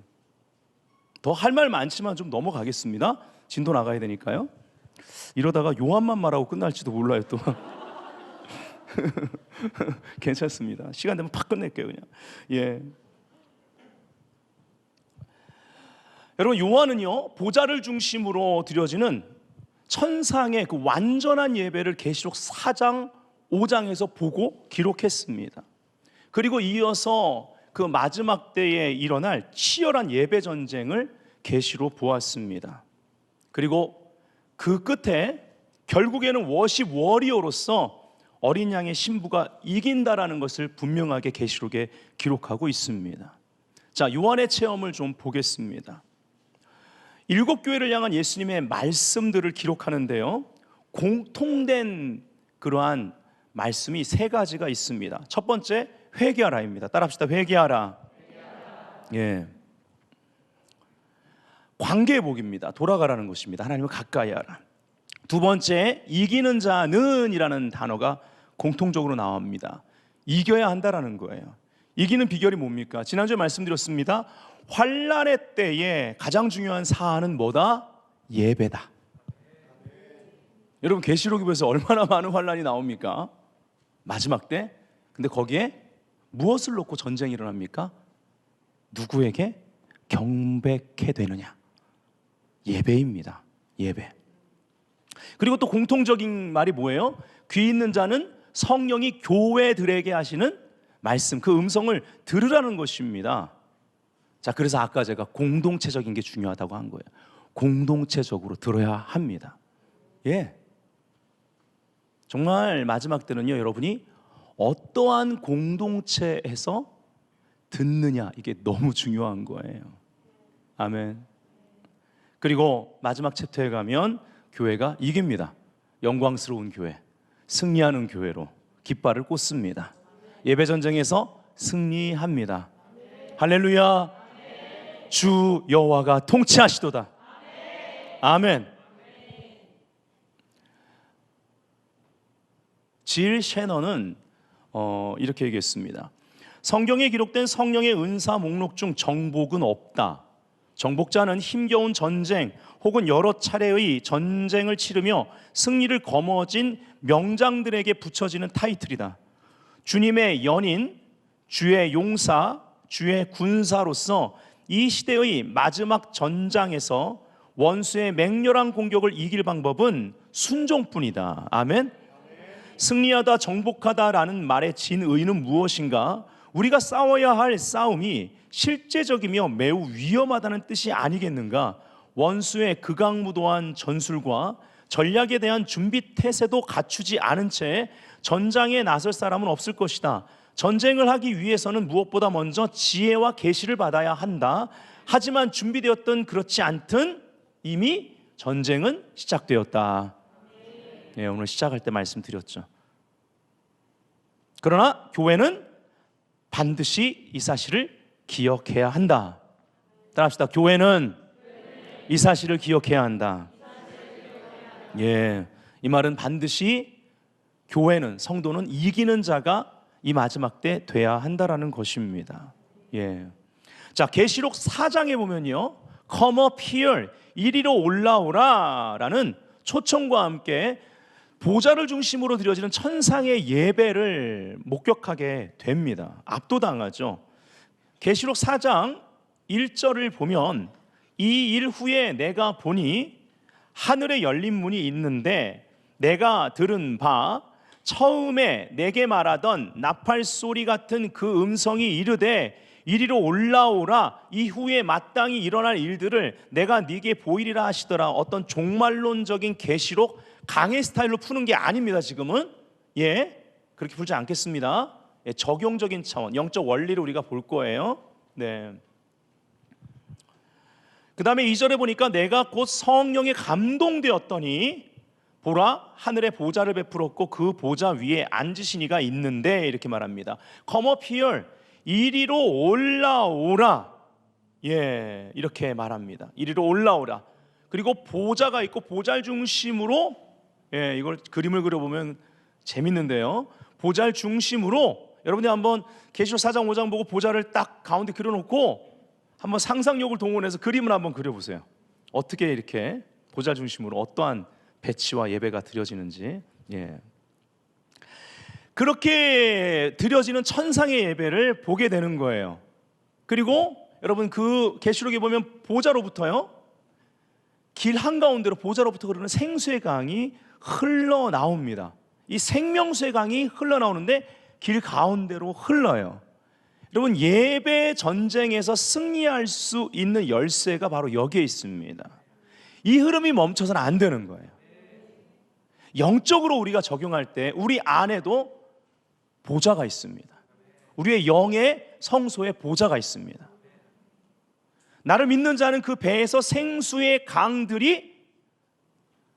더 할 말 많지만 좀 넘어가겠습니다. 진도 나가야 되니까요. 이러다가 요한만 말하고 끝날지도 몰라요 또. 괜찮습니다. 시간 되면 팍 끝낼게요 그냥. 예. 여러분, 요한은요 보좌를 중심으로 드려지는 천상의 그 완전한 예배를 계시록 4장 5장에서 보고 기록했습니다. 그리고 이어서 그 마지막 때에 일어날 치열한 예배 전쟁을 계시로 보았습니다. 그리고 그 끝에 결국에는 워십 워리어로서 어린 양의 신부가 이긴다라는 것을 분명하게 계시록에 기록하고 있습니다. 자, 요한의 체험을 좀 보겠습니다. 7교회를 향한 예수님의 말씀들을 기록하는데요, 공통된 그러한 말씀이 3가지가 있습니다. 첫 번째, 회개하라입니다. 따라합시다. 회개하라. 예. 관계복입니다. 돌아가라는 것입니다. 하나님을 가까이 하라. 두 번째, 이기는 자는 이라는 단어가 공통적으로 나옵니다. 이겨야 한다라는 거예요. 이기는 비결이 뭡니까? 지난주에 말씀드렸습니다. 환난의 때에 가장 중요한 사안은 뭐다? 예배다. 여러분, 계시록에 보면서 얼마나 많은 환난이 나옵니까? 마지막 때. 근데 거기에 무엇을 놓고 전쟁이 일어납니까? 누구에게 경배케 되느냐? 예배입니다. 예배. 그리고 또 공통적인 말이 뭐예요? 귀 있는 자는 성령이 교회들에게 하시는 말씀, 그 음성을 들으라는 것입니다. 자, 그래서 아까 제가 공동체적인 게 중요하다고 한 거예요. 공동체적으로 들어야 합니다. 예. 정말 마지막 때는요, 여러분이 어떠한 공동체에서 듣느냐, 이게 너무 중요한 거예요. 아멘. 그리고 마지막 챕터에 가면 교회가 이깁니다. 영광스러운 교회, 승리하는 교회로 깃발을 꽂습니다. 예배 전쟁에서 승리합니다. 할렐루야. 주 여호와가 통치하시도다. 아멘. 질 셰너는 이렇게 얘기했습니다. 성경에 기록된 성령의 은사 목록 중 정복은 없다. 정복자는 힘겨운 전쟁 혹은 여러 차례의 전쟁을 치르며 승리를 거머쥔 명장들에게 붙여지는 타이틀이다. 주님의 연인, 주의 용사, 주의 군사로서 이 시대의 마지막 전장에서 원수의 맹렬한 공격을 이길 방법은 순종뿐이다. 아멘. 승리하다, 정복하다라는 말의 진의는 무엇인가? 우리가 싸워야 할 싸움이 실제적이며 매우 위험하다는 뜻이 아니겠는가? 원수의 극악무도한 전술과 전략에 대한 준비 태세도 갖추지 않은 채 전장에 나설 사람은 없을 것이다. 전쟁을 하기 위해서는 무엇보다 먼저 지혜와 계시를 받아야 한다. 하지만 준비되었든 그렇지 않든 이미 전쟁은 시작되었다. 예, 오늘 시작할 때 말씀드렸죠. 그러나 교회는 반드시 이 사실을 기억해야 한다. 따라합시다. 교회는 이 사실을 기억해야 한다. 예, 이 말은 반드시 교회는, 성도는 이기는 자가 이 마지막 때 돼야 한다라는 것입니다. 예. 자, 계시록 4장에 보면요, Come up here, 이리로 올라오라라는 초청과 함께 보좌를 중심으로 드려지는 천상의 예배를 목격하게 됩니다. 압도당하죠. 계시록 4장 1절을 보면 이 일 후에 내가 보니 하늘에 열린 문이 있는데 내가 들은 바 처음에 내게 말하던 나팔 소리 같은 그 음성이 이르되 이리로 올라오라, 이후에 마땅히 일어날 일들을 내가 네게 보이리라 하시더라. 어떤 종말론적인 계시록 강의 스타일로 푸는 게 아닙니다. 지금은 그렇게 풀지 않겠습니다. 적용적인 차원, 영적 원리를 우리가 볼 거예요. 네. 그 다음에 2절에 보니까 내가 곧 성령에 감동되었더니 보라, 하늘에 보좌를 베풀었고 그 보좌 위에 앉으신 이가 있는데, 이렇게 말합니다. Come up here, 이리로 올라오라. 예, 이렇게 말합니다. 이리로 올라오라. 그리고 보좌가 있고 보좌 중심으로, 이걸 그림을 그려보면 재밌는데요, 보좌 중심으로 여러분이 한번 계시록 4장 5장 보고 보좌를 딱 가운데 그려놓고 한번 상상력을 동원해서 그림을 한번 그려보세요. 어떻게 이렇게 보좌 중심으로 어떠한 배치와 예배가 드려지는지. 예. 그렇게 드려지는 천상의 예배를 보게 되는 거예요. 그리고 여러분 그 계시록에 보면 보좌로부터요, 길 한가운데로 보좌로부터 흐르는 생수의 강이 흘러나옵니다. 이 생명수의 강이 흘러나오는데 길 가운데로 흘러요. 여러분, 예배 전쟁에서 승리할 수 있는 열쇠가 바로 여기에 있습니다. 이 흐름이 멈춰서는 안 되는 거예요. 영적으로 우리가 적용할 때 우리 안에도 보좌가 있습니다. 우리의 영의 성소에 보좌가 있습니다. 나를 믿는 자는 그 배에서 생수의 강들이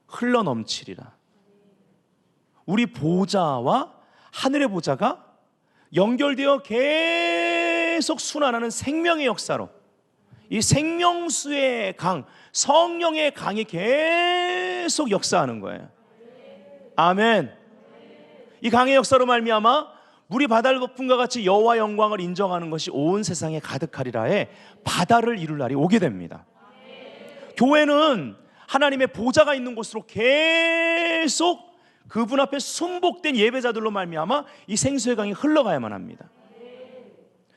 흘러넘치리라. 우리 보좌와 하늘의 보좌가 연결되어 계속 순환하는 생명의 역사로, 이 생명수의 강, 성령의 강이 계속 역사하는 거예요. 아멘. 이 강의 역사로 말미암아 물이 바다를 덮음과 같이 여호와 영광을 인정하는 것이 온 세상에 가득하리라에 바다를 이룰 날이 오게 됩니다. 교회는 하나님의 보좌가 있는 곳으로 계속 그분 앞에 순복된 예배자들로 말미암아 이 생수의 강이 흘러가야만 합니다.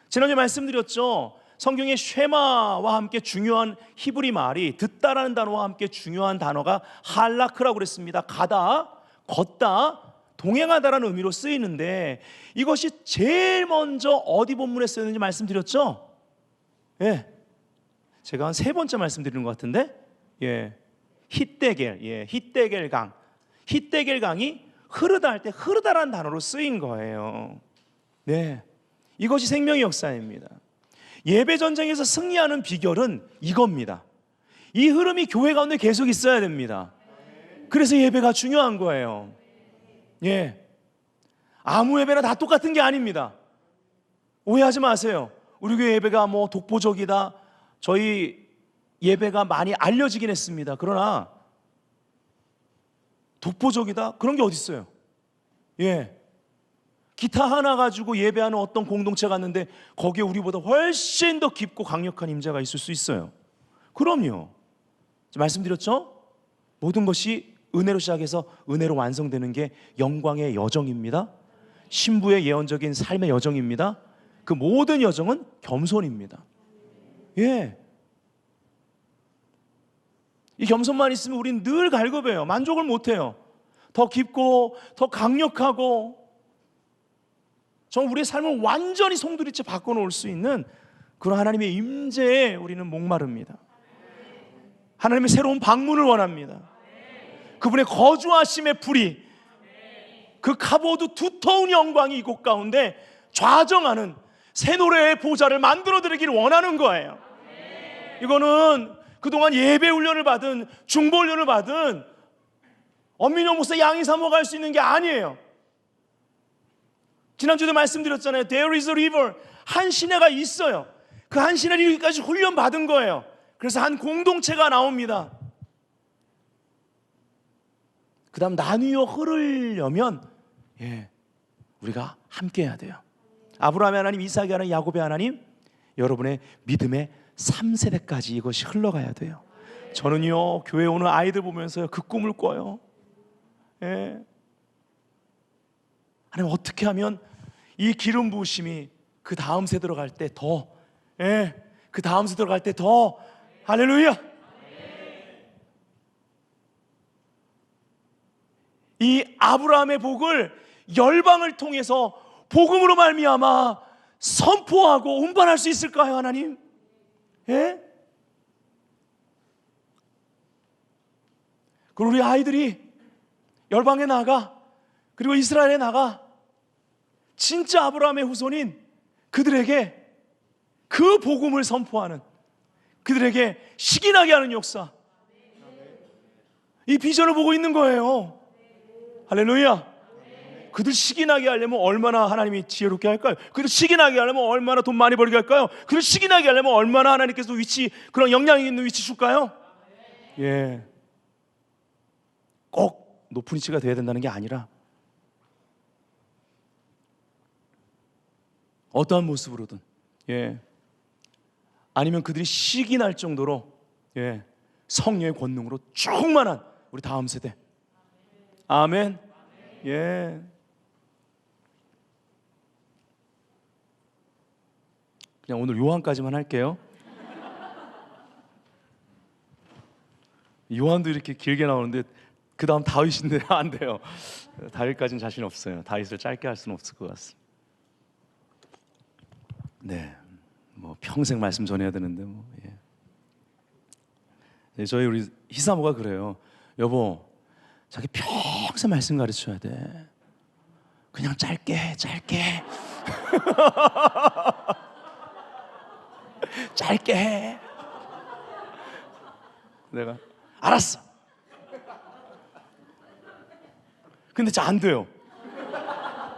지난주에 말씀드렸죠. 성경의 쉐마와 함께 중요한 히브리 말이, 듣다라는 단어와 함께 중요한 단어가 할라크라고 그랬습니다. 가다, 걷다, 동행하다라는 의미로 쓰이는데, 이것이 제일 먼저 어디 본문에 쓰였는지 말씀드렸죠? 예, 제가 한 3번째 말씀드리는 것 같은데, 예, 히데겔, 예, 히데겔 강, 히데겔 강이 흐르다 할 때 흐르다라는 단어로 쓰인 거예요. 네, 이것이 생명의 역사입니다. 예배 전쟁에서 승리하는 비결은 이겁니다. 이 흐름이 교회 가운데 계속 있어야 됩니다. 그래서 예배가 중요한 거예요. 예, 아무 예배나 다 똑같은 게 아닙니다. 오해하지 마세요. 우리 교회 예배가 뭐 독보적이다, 저희 예배가 많이 알려지긴 했습니다. 그러나 독보적이다 그런 게 어디 있어요? 예, 기타 하나 가지고 예배하는 어떤 공동체 갔는데 거기에 우리보다 훨씬 더 깊고 강력한 임재가 있을 수 있어요. 그럼요. 말씀드렸죠? 모든 것이 은혜로 시작해서 은혜로 완성되는 게 영광의 여정입니다. 신부의 예언적인 삶의 여정입니다. 그 모든 여정은 겸손입니다. 예, 이 겸손만 있으면 우린 늘 갈급해요. 만족을 못해요. 더 깊고 더 강력하고 정말 우리의 삶을 완전히 송두리째 바꿔놓을 수 있는 그런 하나님의 임재에 우리는 목마릅니다. 하나님의 새로운 방문을 원합니다. 그분의 거주하심의 불이, 그 카보드 두터운 영광이 이곳 가운데 좌정하는 새 노래의 보좌를 만들어드리기를 원하는 거예요. 이거는 그동안 예배 훈련을 받은, 중보 훈련을 받은 엄민영 목사 양이사 먹을 수 있는 게 아니에요. 지난주에도 말씀드렸잖아요. There is a river. 한 시내가 있어요. 그 한 시내를 여기까지 훈련 받은 거예요. 그래서 한 공동체가 나옵니다. 그 다음 나뉘어 흐르려면 우리가 함께 해야 돼요. 아브라함의 하나님, 이삭의 하나님, 야곱의 하나님, 여러분의 믿음의 3세대까지 이것이 흘러가야 돼요. 저는요, 교회 오는 아이들 보면서 그 꿈을 꿔요. 예. 하나님, 어떻게 하면 이 기름 부으심이 그 다음 세대로 갈 때 더, 그 다음 세대로 갈 때 더, 할렐루야! 이 아브라함의 복을 열방을 통해서 복음으로 말미암아 선포하고 운반할 수 있을까요, 하나님? 예? 그리고 우리 아이들이 열방에 나가, 그리고 이스라엘에 나가 진짜 아브라함의 후손인 그들에게 그 복음을 선포하는, 그들에게 시기나게 하는 역사, 이 비전을 보고 있는 거예요. 할렐루야. 그들 시기나게 하려면 얼마나 하나님이 지혜롭게 할까요? 그들 시기나게 하려면 얼마나 돈 많이 벌게 할까요? 그들 시기나게 하려면 얼마나 하나님께서 그런 영향력 있는 위치 줄까요? 예, 꼭 높은 위치가 돼야 된다는 게 아니라 어떠한 모습으로든, 아니면 그들이 시기날 정도로 성령의 권능으로 충만한 우리 다음 세대, 아멘. 예. 그냥 오늘 요한까지만 할게요. 요한도 이렇게 길게 나오는데 그 다음 다윗인데 안 돼요. 다윗까지는 자신 없어요. 다윗을 짧게 할 수는 없을 것 같습니다. 네, 뭐 평생 말씀 전해야 되는데 뭐. 예. 네, 저희 우리 희사모가 그래요. 여보, 자기 평생 말씀 가르쳐야 돼. 그냥 짧게 해, 짧게. 짧게 해. 내가 알았어. 근데 잘 안 돼요.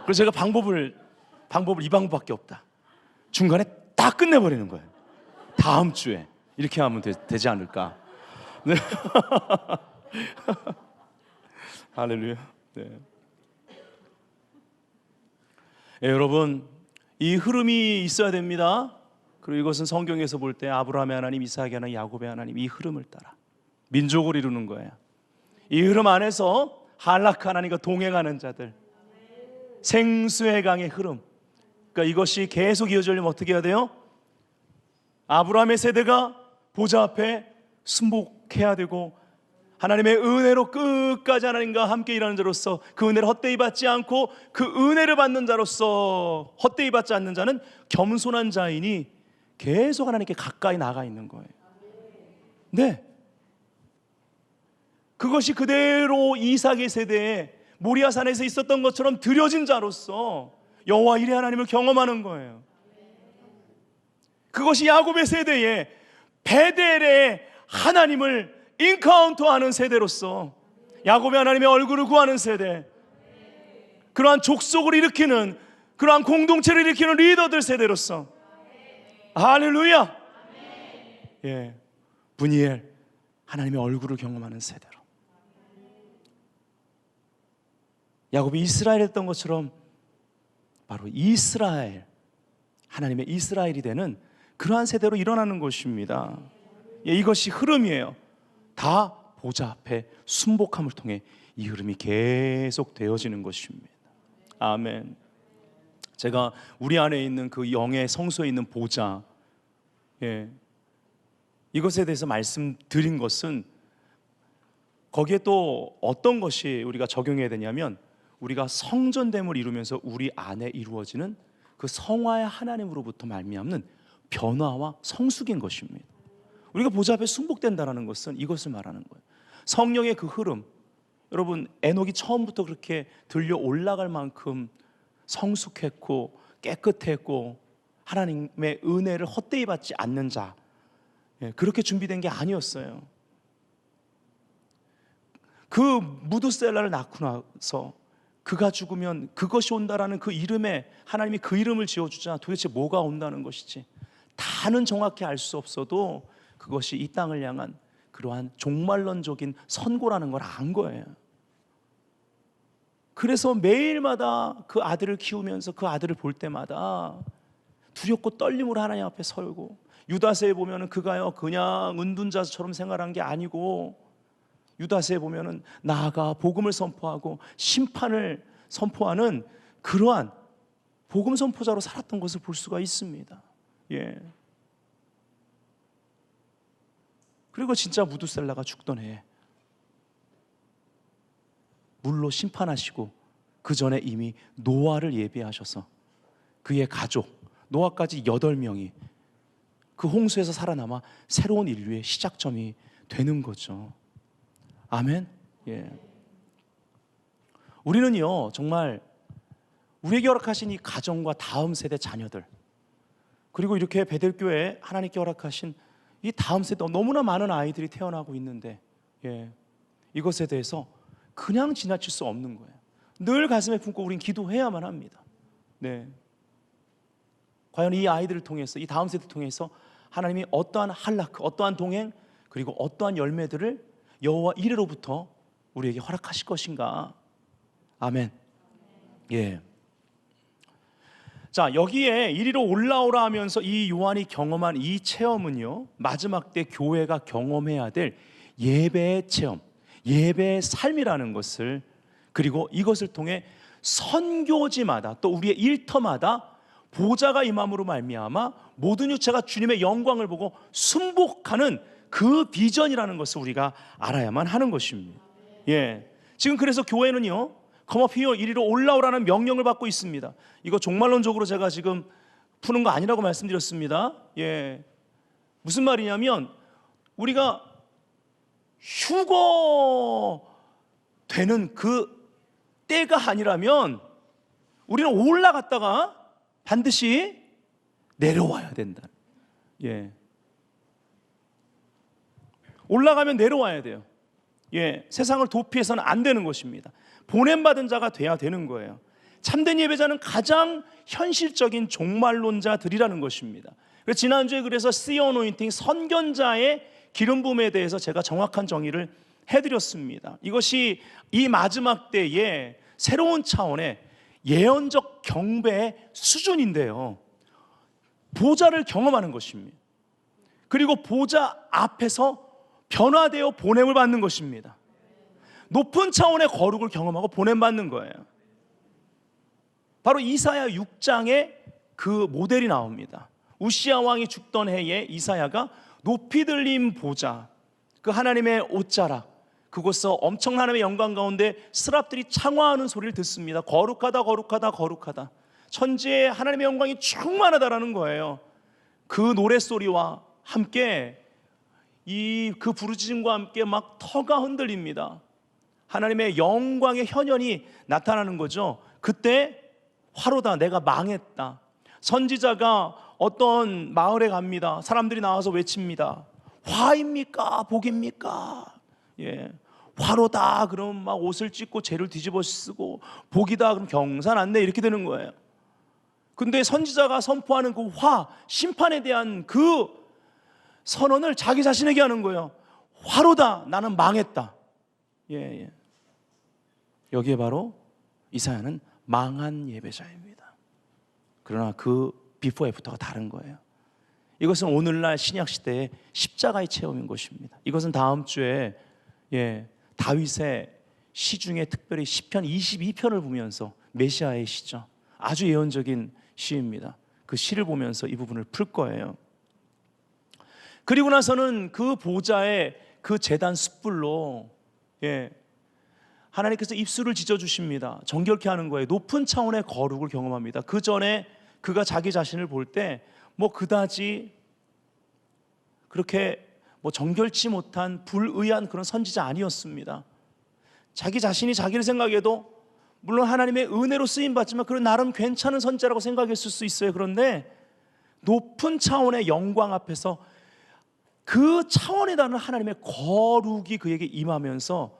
그래서 제가 방법을 이 방법밖에 없다. 중간에 딱 끝내버리는 거예요. 다음 주에 이렇게 하면 되지 않을까. 네. 할렐루야. 네. 네, 여러분, 이 흐름이 있어야 됩니다. 그리고 이것은 성경에서 볼 때 아브라함의 하나님, 이삭의 하나님, 야곱의 하나님, 이 흐름을 따라 민족을 이루는 거예요. 이 흐름 안에서 한락 하나님과 동행하는 자들, 생수의 강의 흐름. 그러니까 이것이 계속 이어지려면 어떻게 해야 돼요? 아브라함의 세대가 보좌 앞에 순복해야 되고, 하나님의 은혜로 끝까지 하나님과 함께 일하는 자로서 그 은혜를 헛되이 받지 않고 그 은혜를 받는 자로서 헛되이 받지 않는 자는 겸손한 자이니 계속 하나님께 가까이 나가 있는 거예요. 네, 그것이 그대로 이삭의 세대에 모리아산에서 있었던 것처럼 드려진 자로서 여호와 일의 하나님을 경험하는 거예요. 그것이 야곱의 세대에 베델의 하나님을 인카운터하는 세대로서 야곱의 하나님의 얼굴을 구하는 세대, 그러한 족속을 일으키는, 그러한 공동체를 일으키는 리더들 세대로서, 할렐루야. 예, 분이엘 하나님의 얼굴을 경험하는 세대로, 야곱이 이스라엘이었던 것처럼 바로 이스라엘, 하나님의 이스라엘이 되는 그러한 세대로 일어나는 것입니다. 예, 이것이 흐름이에요. 다 보좌 앞에 순복함을 통해 이 흐름이 계속 되어지는 것입니다. 아멘. 제가 우리 안에 있는 그 영의 성소에 있는 보좌, 예, 이것에 대해서 말씀드린 것은 거기에 또 어떤 것이 우리가 적용해야 되냐면, 우리가 성전됨을 이루면서 우리 안에 이루어지는 그 성화의 하나님으로부터 말미암는 변화와 성숙인 것입니다. 우리가 보좌 앞에 순복된다는 것은 이것을 말하는 거예요. 성령의 그 흐름, 여러분 에녹이 처음부터 그렇게 들려 올라갈 만큼 성숙했고 깨끗했고 하나님의 은혜를 헛되이 받지 않는 자, 그렇게 준비된 게 아니었어요. 그 무드셀라를 낳고 나서 그가 죽으면 그것이 온다라는 그 이름에 하나님이 그 이름을 지어주자 도대체 뭐가 온다는 것이지, 다는 정확히 알 수 없어도 그것이 이 땅을 향한 그러한 종말론적인 선고라는 걸 안 거예요. 그래서 매일마다 그 아들을 키우면서 그 아들을 볼 때마다 두렵고 떨림으로 하나님 앞에 설고, 유다서에 보면은 그가요 그냥 은둔자처럼 생활한 게 아니고, 유다서에 보면은 나아가 복음을 선포하고 심판을 선포하는 그러한 복음 선포자로 살았던 것을 볼 수가 있습니다. 예. 그리고 진짜 무두셀라가 죽던 해에 물로 심판하시고 그 전에 이미 노아를 예비하셔서 그의 가족 노아까지 8명이 그 홍수에서 살아남아 새로운 인류의 시작점이 되는 거죠. 아멘. 예. 우리는요 정말 우리에게 허락하신 이 가정과 다음 세대 자녀들, 그리고 이렇게 베델교회에 하나님께 허락하신 이 다음 세대 너무나 많은 아이들이 태어나고 있는데, 예, 이것에 대해서 그냥 지나칠 수 없는 거예요. 늘 가슴에 품고 우린 기도해야만 합니다. 네. 과연 이 아이들을 통해서, 이 다음 세대를 통해서 하나님이 어떠한 할라크, 어떠한 동행, 그리고 어떠한 열매들을 여호와 이레로부터 우리에게 허락하실 것인가. 아멘. 예. 자, 여기에 이리로 올라오라 하면서 이 요한이 경험한 이 체험은요, 마지막 때 교회가 경험해야 될 예배의 체험, 예배의 삶이라는 것을 그리고 이것을 통해 선교지마다 또 우리의 일터마다 보좌가 임함으로 말미암아 모든 육체가 주님의 영광을 보고 순복하는 그 비전이라는 것을 우리가 알아야만 하는 것입니다. 지금 그래서 교회는요, Come up here, 이리로 올라오라는 명령을 받고 있습니다. 이거 종말론적으로 제가 지금 푸는 거 아니라고 말씀드렸습니다. 무슨 말이냐면 우리가 휴거 되는 그 때가 아니라면 우리는 올라갔다가 반드시 내려와야 된다. 올라가면 내려와야 돼요. 세상을 도피해서는 안 되는 것입니다. 보냄받은 자가 돼야 되는 거예요. 참된 예배자는 가장 현실적인 종말론자들이라는 것입니다. 그래서 지난주에 그래서 See Anointing, 선견자의 기름 부음에 대해서 제가 정확한 정의를 해드렸습니다. 이것이 이 마지막 때에 새로운 차원의 예언적 경배의 수준인데요, 보좌를 경험하는 것입니다. 그리고 보좌 앞에서 변화되어 보냄을 받는 것입니다. 높은 차원의 거룩을 경험하고 보냄받는 거예요. 바로 이사야 6장에 그 모델이 나옵니다. 우시야 왕이 죽던 해에 이사야가 높이 들린 보좌, 그 하나님의 옷자락, 그곳서 엄청난 하나님의 영광 가운데 스랍들이 창화하는 소리를 듣습니다. 거룩하다 거룩하다 거룩하다, 천지에 하나님의 영광이 충만하다라는 거예요. 그 노랫소리와 함께 그 부르짖음과 함께 막 터가 흔들립니다. 하나님의 영광의 현현이 나타나는 거죠. 그때 화로다, 내가 망했다. 선지자가 어떤 마을에 갑니다. 사람들이 나와서 외칩니다. 화입니까 복입니까? 화로다 그러면 막 옷을 찢고 죄를 뒤집어 쓰고, 복이다 그럼 경산안내, 이렇게 되는 거예요. 근데 선지자가 선포하는 그 심판에 대한 그 선언을 자기 자신에게 하는 거예요. 화로다, 나는 망했다. 여기에 바로 이사야는 망한 예배자입니다. 그러나 그 비포 애프터가 다른 거예요. 이것은 오늘날 신약시대의 십자가의 체험인 것입니다. 이것은 다음 주에 다윗의 시 중에 특별히 시편 22편을 보면서, 메시아의 시죠, 아주 예언적인 시입니다. 그 시를 보면서 이 부분을 풀 거예요. 그리고 나서는 그 보좌의 그 제단 숯불로 하나님께서 입술을 찢어주십니다. 정결케 하는 거예요. 높은 차원의 거룩을 경험합니다. 그 전에 그가 자기 자신을 볼 때 그다지 그렇게 정결치 못한 불의한 그런 선지자 아니었습니다. 자기 자신이 자기를 생각해도 물론 하나님의 은혜로 쓰임받지만 그런 나름 괜찮은 선지자라고 생각했을 수 있어요. 그런데 높은 차원의 영광 앞에서 그 차원에 달하는 하나님의 거룩이 그에게 임하면서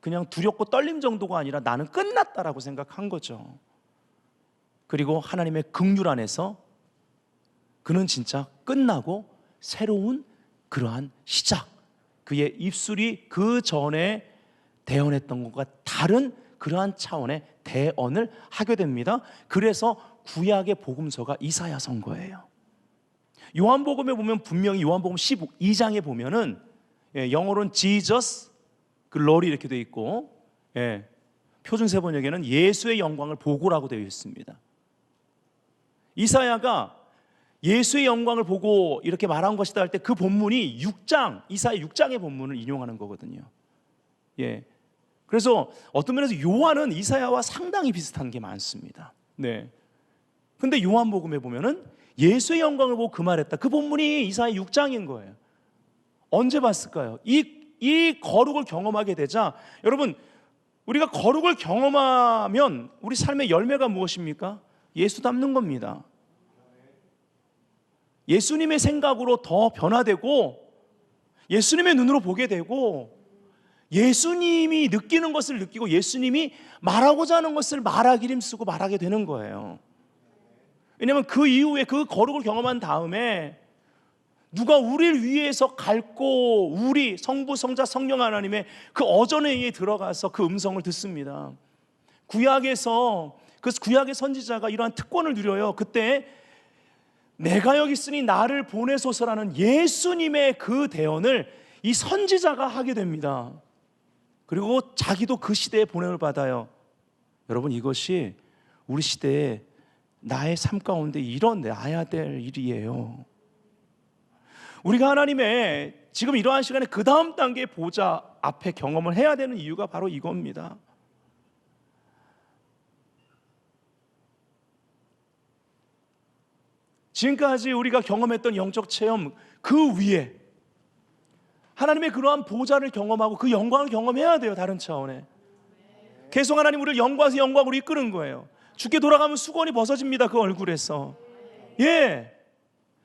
그냥 두렵고 떨림 정도가 아니라 나는 끝났다라고 생각한 거죠. 그리고 하나님의 긍휼 안에서 그는 진짜 끝나고 새로운 그러한 시작, 그의 입술이 그 전에 대언했던 것과 다른 그러한 차원의 대언을 하게 됩니다. 그래서 구약의 복음서가 이사야 선거예요. 요한복음에 보면 분명히 요한복음 12장에 보면은 영어로는 Jesus 글로리 이렇게 되어 있고, 표준 세번역에는 예수의 영광을 보고라고 되어 있습니다. 이사야가 예수의 영광을 보고 이렇게 말한 것이다 할 때 그 본문이 6장, 이사야 6장의 본문을 인용하는 거거든요. 그래서 어떤 면에서 요한은 이사야와 상당히 비슷한 게 많습니다. 근데 요한복음에 보면은 예수의 영광을 보고 그 말했다, 그 본문이 이사야 6장인 거예요. 언제 봤을까요? 이 거룩을 경험하게 되자, 여러분, 우리가 거룩을 경험하면 우리 삶의 열매가 무엇입니까? 예수 닮는 겁니다. 예수님의 생각으로 더 변화되고, 예수님의 눈으로 보게 되고, 예수님이 느끼는 것을 느끼고, 예수님이 말하고자 하는 것을 말하기름 쓰고 말하게 되는 거예요. 왜냐하면 그 이후에 그 거룩을 경험한 다음에 누가 우리를 위해서 갈고, 우리 성부, 성자, 성령 하나님의 그 어전에 의해 들어가서 그 음성을 듣습니다. 구약에서 그 구약의 선지자가 이러한 특권을 누려요. 그때 내가 여기 있으니 나를 보내소서라는 예수님의 그 대언을 이 선지자가 하게 됩니다. 그리고 자기도 그 시대에 보냄을 받아요. 여러분, 이것이 우리 시대에 나의 삶 가운데 일어나야 될 일이에요. 우리가 하나님의 지금 이러한 시간에 그 다음 단계의 보좌 앞에 경험을 해야 되는 이유가 바로 이겁니다. 지금까지 우리가 경험했던 영적 체험 그 위에 하나님의 그러한 보좌를 경험하고 그 영광을 경험해야 돼요. 다른 차원에 계속 하나님 우리를 영광에서 영광으로 이끄는 거예요. 주께 돌아가면 수건이 벗어집니다. 그 얼굴에서. 예,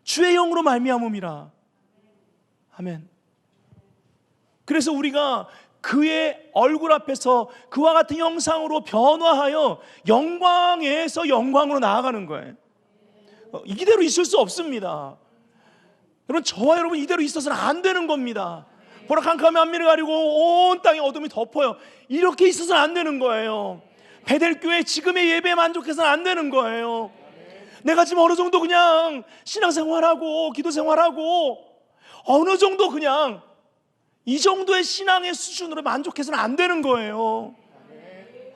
주의 영으로 말미암음이라. 아멘. 그래서 우리가 그의 얼굴 앞에서 그와 같은 형상으로 변화하여 영광에서 영광으로 나아가는 거예요. 이대로 있을 수 없습니다. 여러분, 저와 여러분 이대로 있어서는 안 되는 겁니다. 보라칸카미 한미를 가리고 온 땅에 어둠이 덮어요. 이렇게 있어서는 안 되는 거예요. 베델교회 지금의 예배에 만족해서는 안 되는 거예요. 내가 지금 어느 정도 그냥 신앙생활하고 기도생활하고 어느 정도 그냥 이 정도의 신앙의 수준으로 만족해서는 안 되는 거예요.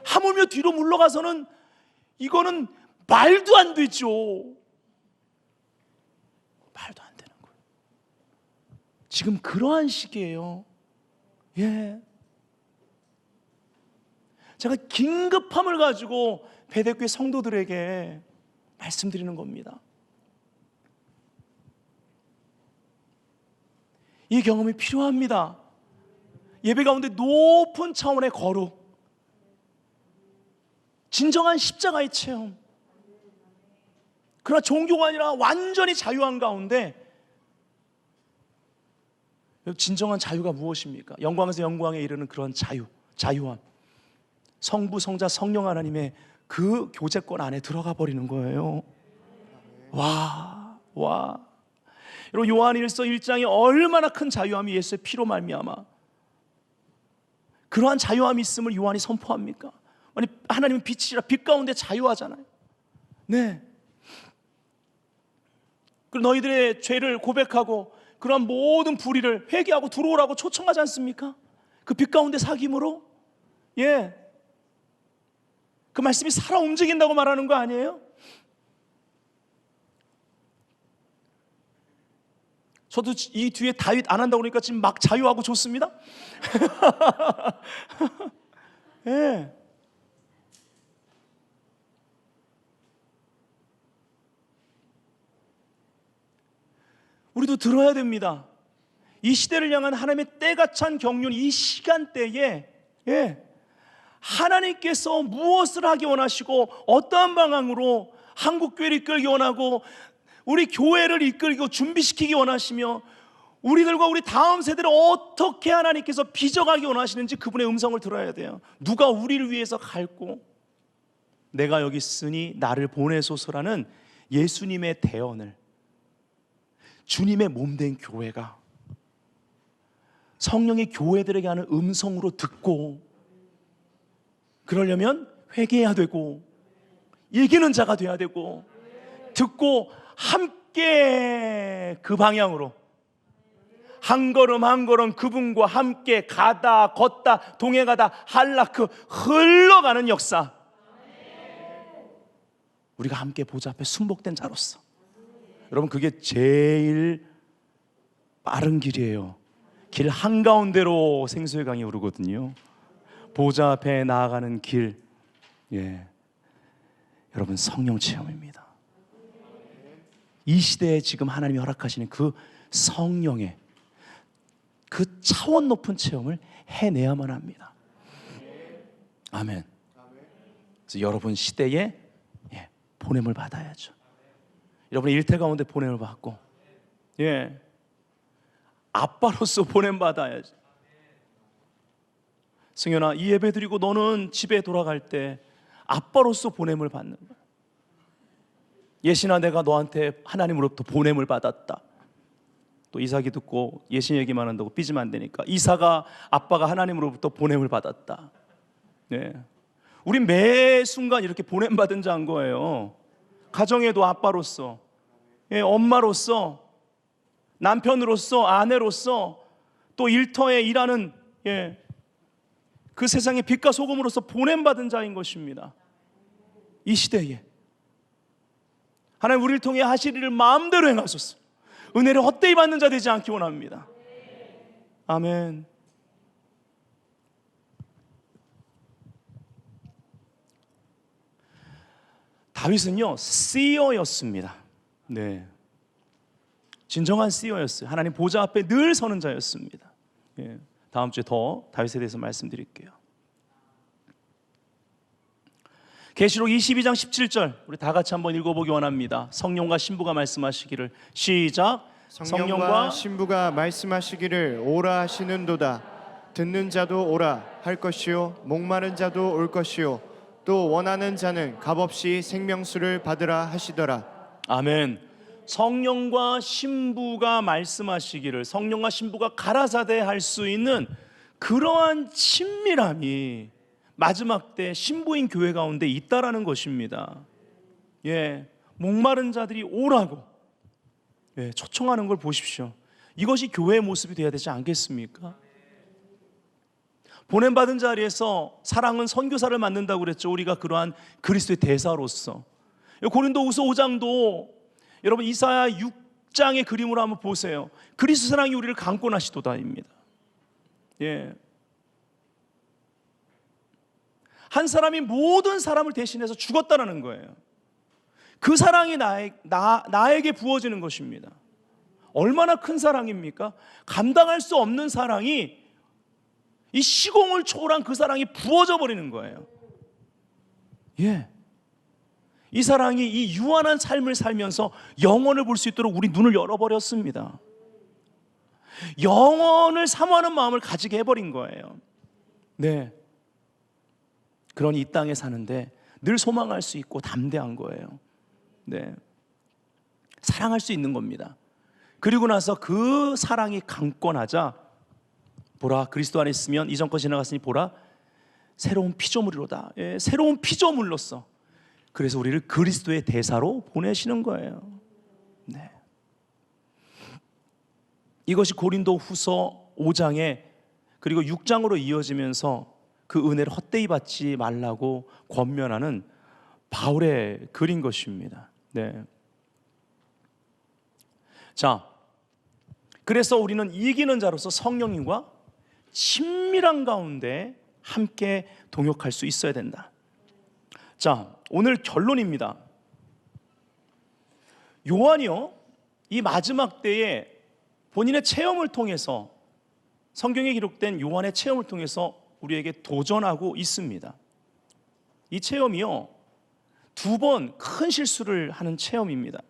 하물며 뒤로 물러가서는 이거는 말도 안 되죠. 말도 안 되는 거예요. 지금 그러한 시기예요. 예. 제가 긴급함을 가지고 베델교회 성도들에게 말씀드리는 겁니다. 이 경험이 필요합니다. 예배 가운데 높은 차원의 거룩, 진정한 십자가의 체험, 그러나 종교가 아니라 완전히 자유한 가운데, 진정한 자유가 무엇입니까? 영광에서 영광에 이르는 그런 자유함, 성부, 성자, 성령 하나님의 그 교제권 안에 들어가 버리는 거예요. 와. 여러분, 요한일서 1장에 얼마나 큰 자유함이 예수의 피로 말미암아 그러한 자유함이 있음을 요한이 선포합니까? 아니, 하나님은 빛이라 빛 가운데 자유하잖아요. 네. 그리고 너희들의 죄를 고백하고 그러한 모든 불의를 회개하고 들어오라고 초청하지 않습니까? 그 빛 가운데 사귐으로. 예. 그 말씀이 살아 움직인다고 말하는 거 아니에요? 저도 이 뒤에 다윗 안 한다고 그러니까 지금 막 자유하고 좋습니다. 예. 우리도 들어야 됩니다. 이 시대를 향한 하나님의 때가 찬 경륜, 이 시간대에, 예, 하나님께서 무엇을 하기 원하시고 어떠한 방향으로 한국교회를 이끌기 원하고 우리 교회를 이끌고 준비시키기 원하시며 우리들과 우리 다음 세대를 어떻게 하나님께서 빚어가기 원하시는지 그분의 음성을 들어야 돼요. 누가 우리를 위해서 갈고 내가 여기 있으니 나를 보내소서라는 예수님의 대언을 주님의 몸된 교회가 성령이 교회들에게 하는 음성으로 듣고, 그러려면 회개해야 되고 이기는 자가 돼야 되고, 듣고 함께 그 방향으로 한 걸음 한 걸음 그분과 함께 가다 걷다 동행하다 할라크 흘러가는 역사, 우리가 함께 보좌 앞에 순복된 자로서, 여러분, 그게 제일 빠른 길이에요. 길 한가운데로 생수의 강이 흐르거든요. 보좌 앞에 나아가는 길, 예, 여러분, 성령 체험입니다. 이 시대에 지금 하나님이 허락하시는 그 성령의 그 차원 높은 체험을 해내야만 합니다. 아멘. 그래서 여러분 시대에, 예, 보냄을 받아야죠. 여러분의 일태 가운데 보냄을 받고, 예, 아빠로서 보냄 받아야죠. 승현아, 이 예배 드리고 너는 집에 돌아갈 때 아빠로서 보냄을 받는 거야. 예신아, 내가 너한테 하나님으로부터 보냄을 받았다. 또 이삭이 듣고 예신 얘기만 한다고 삐지면 안 되니까, 이삭아, 아빠가 하나님으로부터 보냄을 받았다. 네. 우리 매 순간 이렇게 보냄 받은 자인 거예요. 가정에도 아빠로서, 예, 엄마로서, 남편으로서, 아내로서, 또 일터에 일하는, 예, 그 세상의 빛과 소금으로서 보냄받은 자인 것입니다. 이 시대에 하나님 우리를 통해 하실 일을 마음대로 행하소서. 은혜를 헛되이 받는 자 되지 않기 원합니다. 아멘. 다윗은요 씨어였습니다. 네, 진정한 씨어였어요. 하나님 보좌 앞에 늘 서는 자였습니다. 예, 다음 주에 더 다윗에 대해서 말씀드릴게요. 계시록 22장 17절 우리 다 같이 한번 읽어보기 원합니다. 성령과 신부가 말씀하시기를 시작. 성령과 신부가 말씀하시기를 오라 하시는도다. 듣는 자도 오라 할 것이요 목마른 자도 올 것이요 또 원하는 자는 값없이 생명수를 받으라 하시더라. 아멘. 성령과 신부가 말씀하시기를, 성령과 신부가 가라사대 할 수 있는 그러한 친밀함이 마지막 때 신부인 교회 가운데 있다라는 것입니다. 예, 목마른 자들이 오라고 초청하는 걸 보십시오. 이것이 교회의 모습이 되어야 되지 않겠습니까? 보냄받은 자리에서 사랑은 선교사를 만든다고 그랬죠. 우리가 그러한 그리스도의 대사로서. 고린도후서 5장도 여러분 이사야 6장의 그림으로 한번 보세요. 그리스도 사랑이 우리를 강권하시도다입니다. 예. 한 사람이 모든 사람을 대신해서 죽었다라는 거예요. 그 사랑이 나에게 부어지는 것입니다. 얼마나 큰 사랑입니까? 감당할 수 없는 사랑이, 이 시공을 초월한 그 사랑이 부어져 버리는 거예요. 예. 이 사랑이 이 유한한 삶을 살면서 영원을 볼 수 있도록 우리 눈을 열어버렸습니다. 영원을 사모하는 마음을 가지게 해버린 거예요. 네. 그러니 이 땅에 사는데 늘 소망할 수 있고 담대한 거예요. 네. 사랑할 수 있는 겁니다. 그리고 나서 그 사랑이 강권하자 보라 그리스도 안에 있으면 이전 거 지나갔으니 보라 새로운 피조물이로다. 예, 새로운 피조물로서 그래서 우리를 그리스도의 대사로 보내시는 거예요. 네. 이것이 고린도후서 5장에 그리고 6장으로 이어지면서 그 은혜를 헛되이 받지 말라고 권면하는 바울의 글인 것입니다. 네. 자, 그래서 우리는 이기는 자로서 성령님과 친밀한 가운데 함께 동역할 수 있어야 된다. 자, 오늘 결론입니다. 요한이요, 이 마지막 때에 본인의 체험을 통해서, 성경에 기록된 요한의 체험을 통해서 우리에게 도전하고 있습니다. 이 체험이요, 2번 큰 실수를 하는 체험입니다.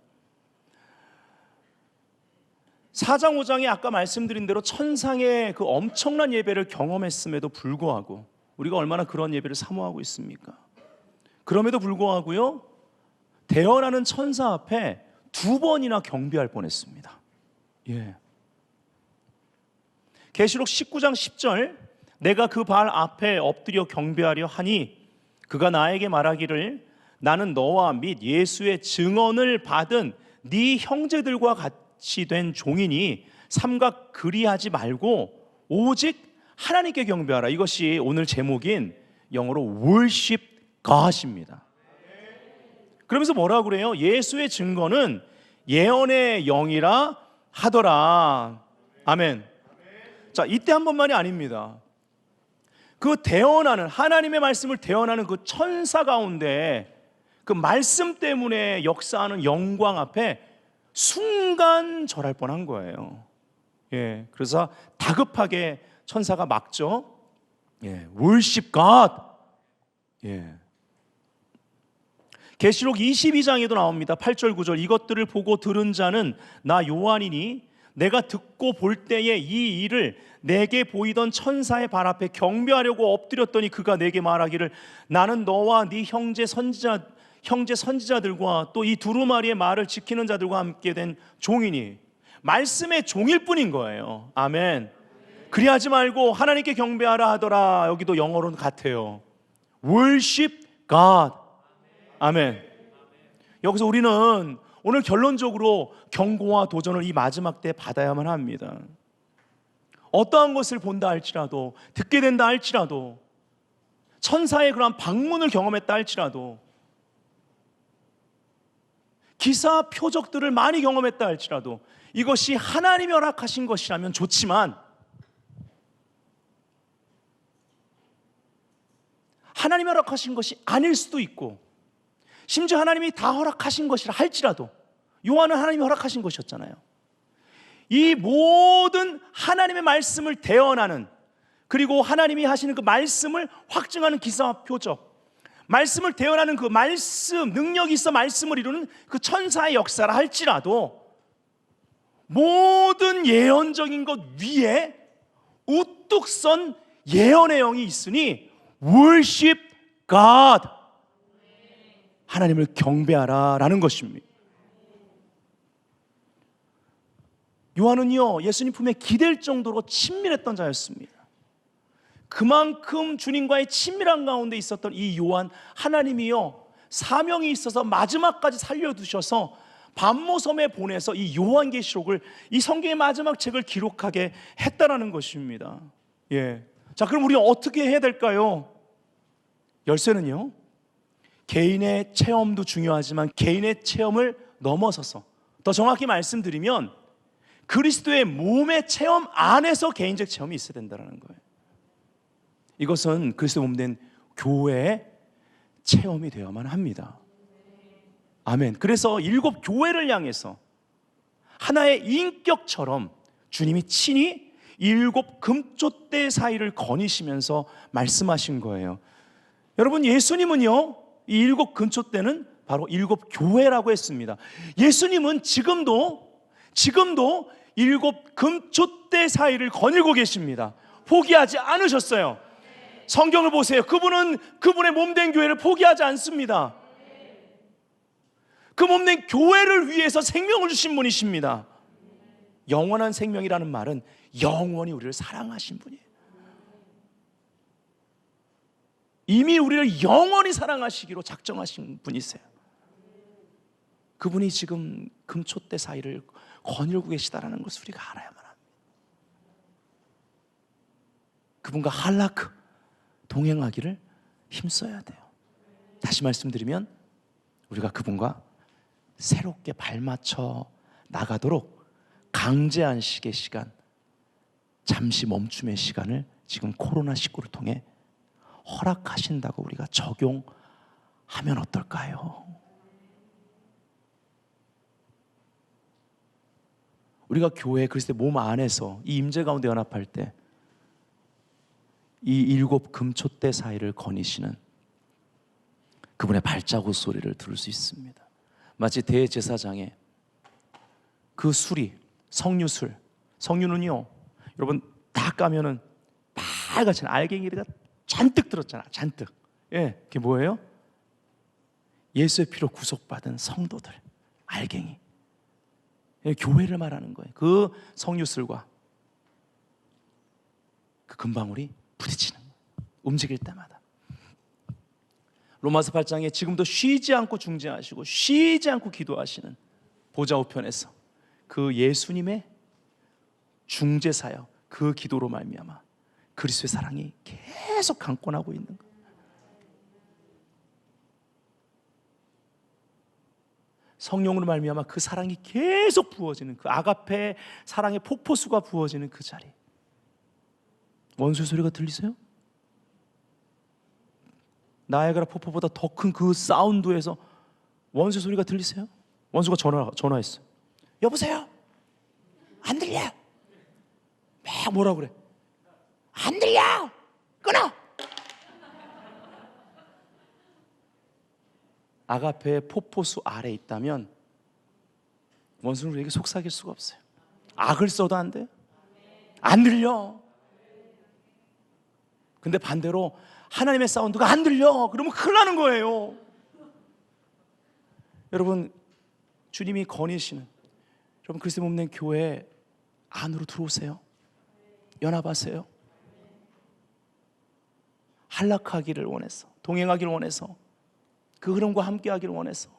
4장 5장에 아까 말씀드린 대로 천상의 그 엄청난 예배를 경험했음에도 불구하고 우리가 얼마나 그런 예배를 사모하고 있습니까? 그럼에도 불구하고요, 대언하는 천사 앞에 2번이나 경배할 뻔했습니다. 예. 계시록 19장 10절 내가 그 발 앞에 엎드려 경배하려 하니 그가 나에게 말하기를 나는 너와 및 예수의 증언을 받은 네 형제들과 같이 된 종이니 삼각 그리하지 말고 오직 하나님께 경배하라. 이것이 오늘 제목인 영어로 worship God입니다. 그러면서 뭐라고 그래요? 예수의 증거는 예언의 영이라 하더라. 아멘. 자, 이때 한 번만이 아닙니다. 그 대언하는, 하나님의 말씀을 대언하는 그 천사 가운데 그 말씀 때문에 역사하는 영광 앞에 순간 절할 뻔한 거예요. 예, 그래서 다급하게 천사가 막죠. 예, worship God. 예. 계시록 22장에도 나옵니다. 8절 9절 이것들을 보고 들은 자는 나 요한이니 내가 듣고 볼 때에 이 일을 내게 보이던 천사의 발 앞에 경배하려고 엎드렸더니 그가 내게 말하기를 나는 너와 네 형제 선지자들과 또 이 두루마리의 말을 지키는 자들과 함께 된 종이니 말씀의 종일 뿐인 거예요. 아멘. 그리하지 말고 하나님께 경배하라 하더라. 여기도 영어로는 같아요. worship God. 아멘. 여기서 우리는 오늘 결론적으로 경고와 도전을 이 마지막 때 받아야만 합니다. 어떠한 것을 본다 할지라도, 듣게 된다 할지라도 천사의 그러한 방문을 경험했다 할지라도, 기사 표적들을 많이 경험했다 할지라도 이것이 하나님이 허락하신 것이라면 좋지만, 하나님이 허락하신 것이 아닐 수도 있고, 심지어 하나님이 다 허락하신 것이라 할지라도, 요한은 하나님이 허락하신 것이었잖아요. 이 모든 하나님의 말씀을 대언하는, 그리고 하나님이 하시는 그 말씀을 확증하는 기사와 표적, 말씀을 대언하는 그 말씀, 능력이 있어 말씀을 이루는 그 천사의 역사라 할지라도, 모든 예언적인 것 위에 우뚝 선 예언의 영이 있으니 worship God, 하나님을 경배하라 라는 것입니다. 요한은요, 예수님 품에 기댈 정도로 친밀했던 자였습니다. 그만큼 주님과의 친밀한 가운데 있었던 이 요한, 하나님이요 사명이 있어서 마지막까지 살려두셔서 반모섬에 보내서 이 요한계시록을, 이 성경의 마지막 책을 기록하게 했다라는 것입니다. 예. 자, 그럼 우리가 어떻게 해야 될까요? 열쇠는요, 개인의 체험도 중요하지만 개인의 체험을 넘어서서, 더 정확히 말씀드리면 그리스도의 몸의 체험 안에서 개인적 체험이 있어야 된다는 거예요. 이것은 그리스도 몸 된 교회의 체험이 되어야만 합니다. 아멘. 그래서 7 교회를 향해서 하나의 인격처럼 주님이 친히 7 금촛대 사이를 거니시면서 말씀하신 거예요. 여러분, 예수님은요, 이 7 금촛대는 바로 7 교회라고 했습니다. 예수님은 지금도 7 금촛대 사이를 거닐고 계십니다. 포기하지 않으셨어요. 성경을 보세요. 그분은 그분의 몸된 교회를 포기하지 않습니다. 그 몸된 교회를 위해서 생명을 주신 분이십니다. 영원한 생명이라는 말은 영원히 우리를 사랑하신 분이에요. 이미 우리를 영원히 사랑하시기로 작정하신 분이세요. 그분이 지금 금촛대 사이를 거닐고 계시다는 것을 우리가 알아야만 합니다. 그분과 할라크 동행하기를 힘써야 돼요. 다시 말씀드리면 우리가 그분과 새롭게 발맞춰 나가도록 강제 안식의 시간, 잠시 멈춤의 시간을 지금 코로나19를 통해 허락하신다고 우리가 적용하면 어떨까요? 우리가 교회 그리스도의 몸 안에서 이 임재 가운데 연합할 때 이 7 금촛대 사이를 거니시는 그분의 발자국 소리를 들을 수 있습니다. 마치 대제사장의 그 술이, 석류술, 석류는요, 여러분 다 까면은 빨갛잖아요. 알갱이가 잔뜩 들었잖아, 잔뜩. 예, 그게 뭐예요? 예수의 피로 구속받은 성도들, 알갱이. 예, 교회를 말하는 거예요. 그 석류술과 그 금방울이 부딪히는 거예요. 움직일 때마다. 로마서 8장에 지금도 쉬지 않고 중재하시고 쉬지 않고 기도하시는 보좌 우편에서 그 예수님의 중재사역, 그 기도로 말미암아 그리스도의 사랑이 계속 강권하고 있는 거예요. 성령으로 말미암아 그 사랑이 계속 부어지는, 그 아가페 사랑의 폭포수가 부어지는 그 자리. 원수의 소리가 들리세요? 나야가라 폭포보다 더 큰 그 사운드에서 원수의 소리가 들리세요? 원수가 전화했어요. 여보세요? 안 들려? 막 뭐라 그래? 안 들려! 끊어! 아가페의 폭포수 아래 있다면 원수는 우리에게 속삭일 수가 없어요. 악을 써도 안 돼요. 안 들려. 근데 반대로 하나님의 사운드가 안 들려. 그러면 큰일 나는 거예요. 여러분, 주님이 거니시는, 여러분 그리스도 몸된 교회 안으로 들어오세요. 연합하세요. 한락하기를 원해서, 동행하기를 원해서, 그 흐름과 함께하기를 원해서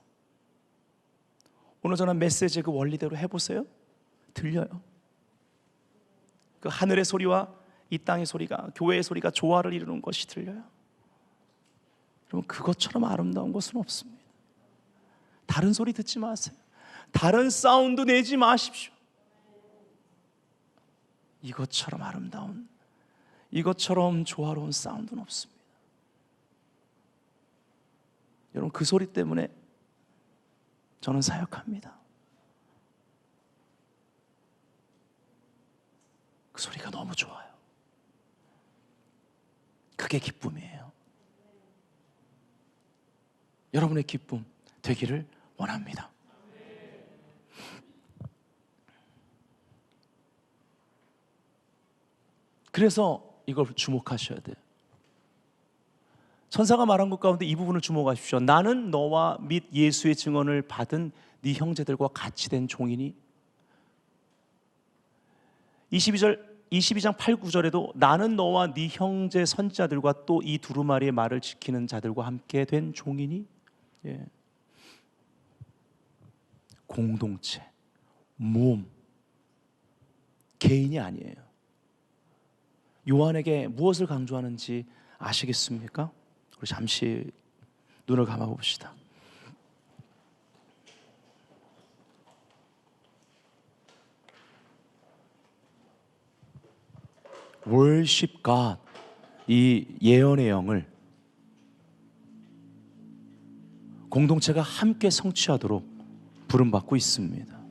오늘 저는 메시지의 그 원리대로 해보세요. 들려요. 그 하늘의 소리와 이 땅의 소리가, 교회의 소리가 조화를 이루는 것이 들려요. 여러분, 그것처럼 아름다운 것은 없습니다. 다른 소리 듣지 마세요. 다른 사운드 내지 마십시오. 이것처럼 아름다운, 이것처럼 조화로운 사운드는 없습니다. 여러분, 그 소리 때문에 저는 사역합니다. 그 소리가 너무 좋아요. 그게 기쁨이에요. 여러분의 기쁨 되기를 원합니다. 그래서 이걸 주목하셔야 돼요. 천사가 말한 것 가운데 이 부분을 주목하십시오. 나는 너와 및 예수의 증언을 받은 네 형제들과 같이 된 종이니. 22장 8, 9절에도 나는 너와 네 형제 선지자들과 또 이 두루마리의 말을 지키는 자들과 함께 된 종이니. 예. 공동체, 몸, 개인이 아니에요. 요한에게 무엇을 강조하는지 아시겠습니까? 우리 잠시 눈을 감아봅시다. Worship God, 이 예언의 영을 공동체가 함께 성취하도록 부름받고 있습니다.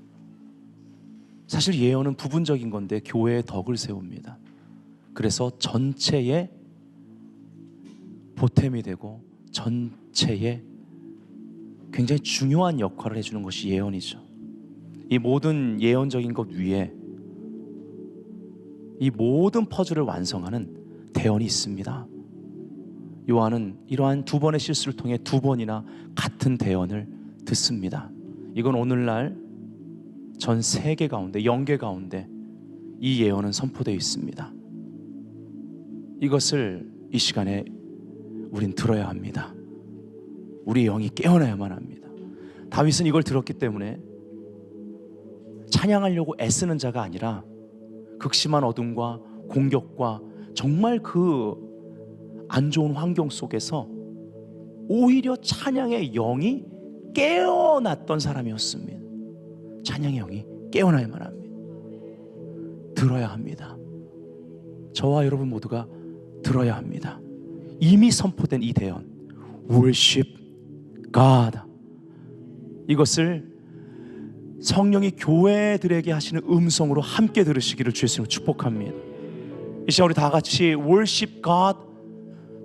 사실 예언은 부분적인 건데 교회의 덕을 세웁니다. 그래서 전체의 보탬이 되고 전체의 굉장히 중요한 역할을 해주는 것이 예언이죠. 이 모든 예언적인 것 위에 이 모든 퍼즐을 완성하는 대언이 있습니다. 요한은 이러한 두 번의 실수를 통해 두 번이나 같은 대언을 듣습니다. 이건 오늘날 전 세계 가운데, 영계 가운데 이 예언은 선포되어 있습니다. 이것을 이 시간에 우린 들어야 합니다. 우리 영이 깨어나야만 합니다. 다윗은 이걸 들었기 때문에 찬양하려고 애쓰는 자가 아니라 극심한 어둠과 공격과 정말 그 안 좋은 환경 속에서 오히려 찬양의 영이 깨어났던 사람이었습니다. 찬양의 영이 깨어나야만 합니다. 들어야 합니다. 저와 여러분 모두가 들어야 합니다. 이미 선포된 이 대언, Worship God, 이것을 성령이 교회들에게 하시는 음성으로 함께 들으시기를 주의 이름으로 축복합니다. 이 시간 우리 다 같이 Worship God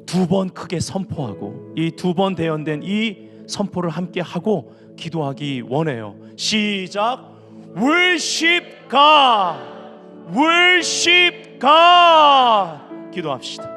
두 번 크게 선포하고 이 두 번 대언된 이 선포를 함께 하고 기도하기 원해요. 시작. Worship God, Worship God. 기도합시다.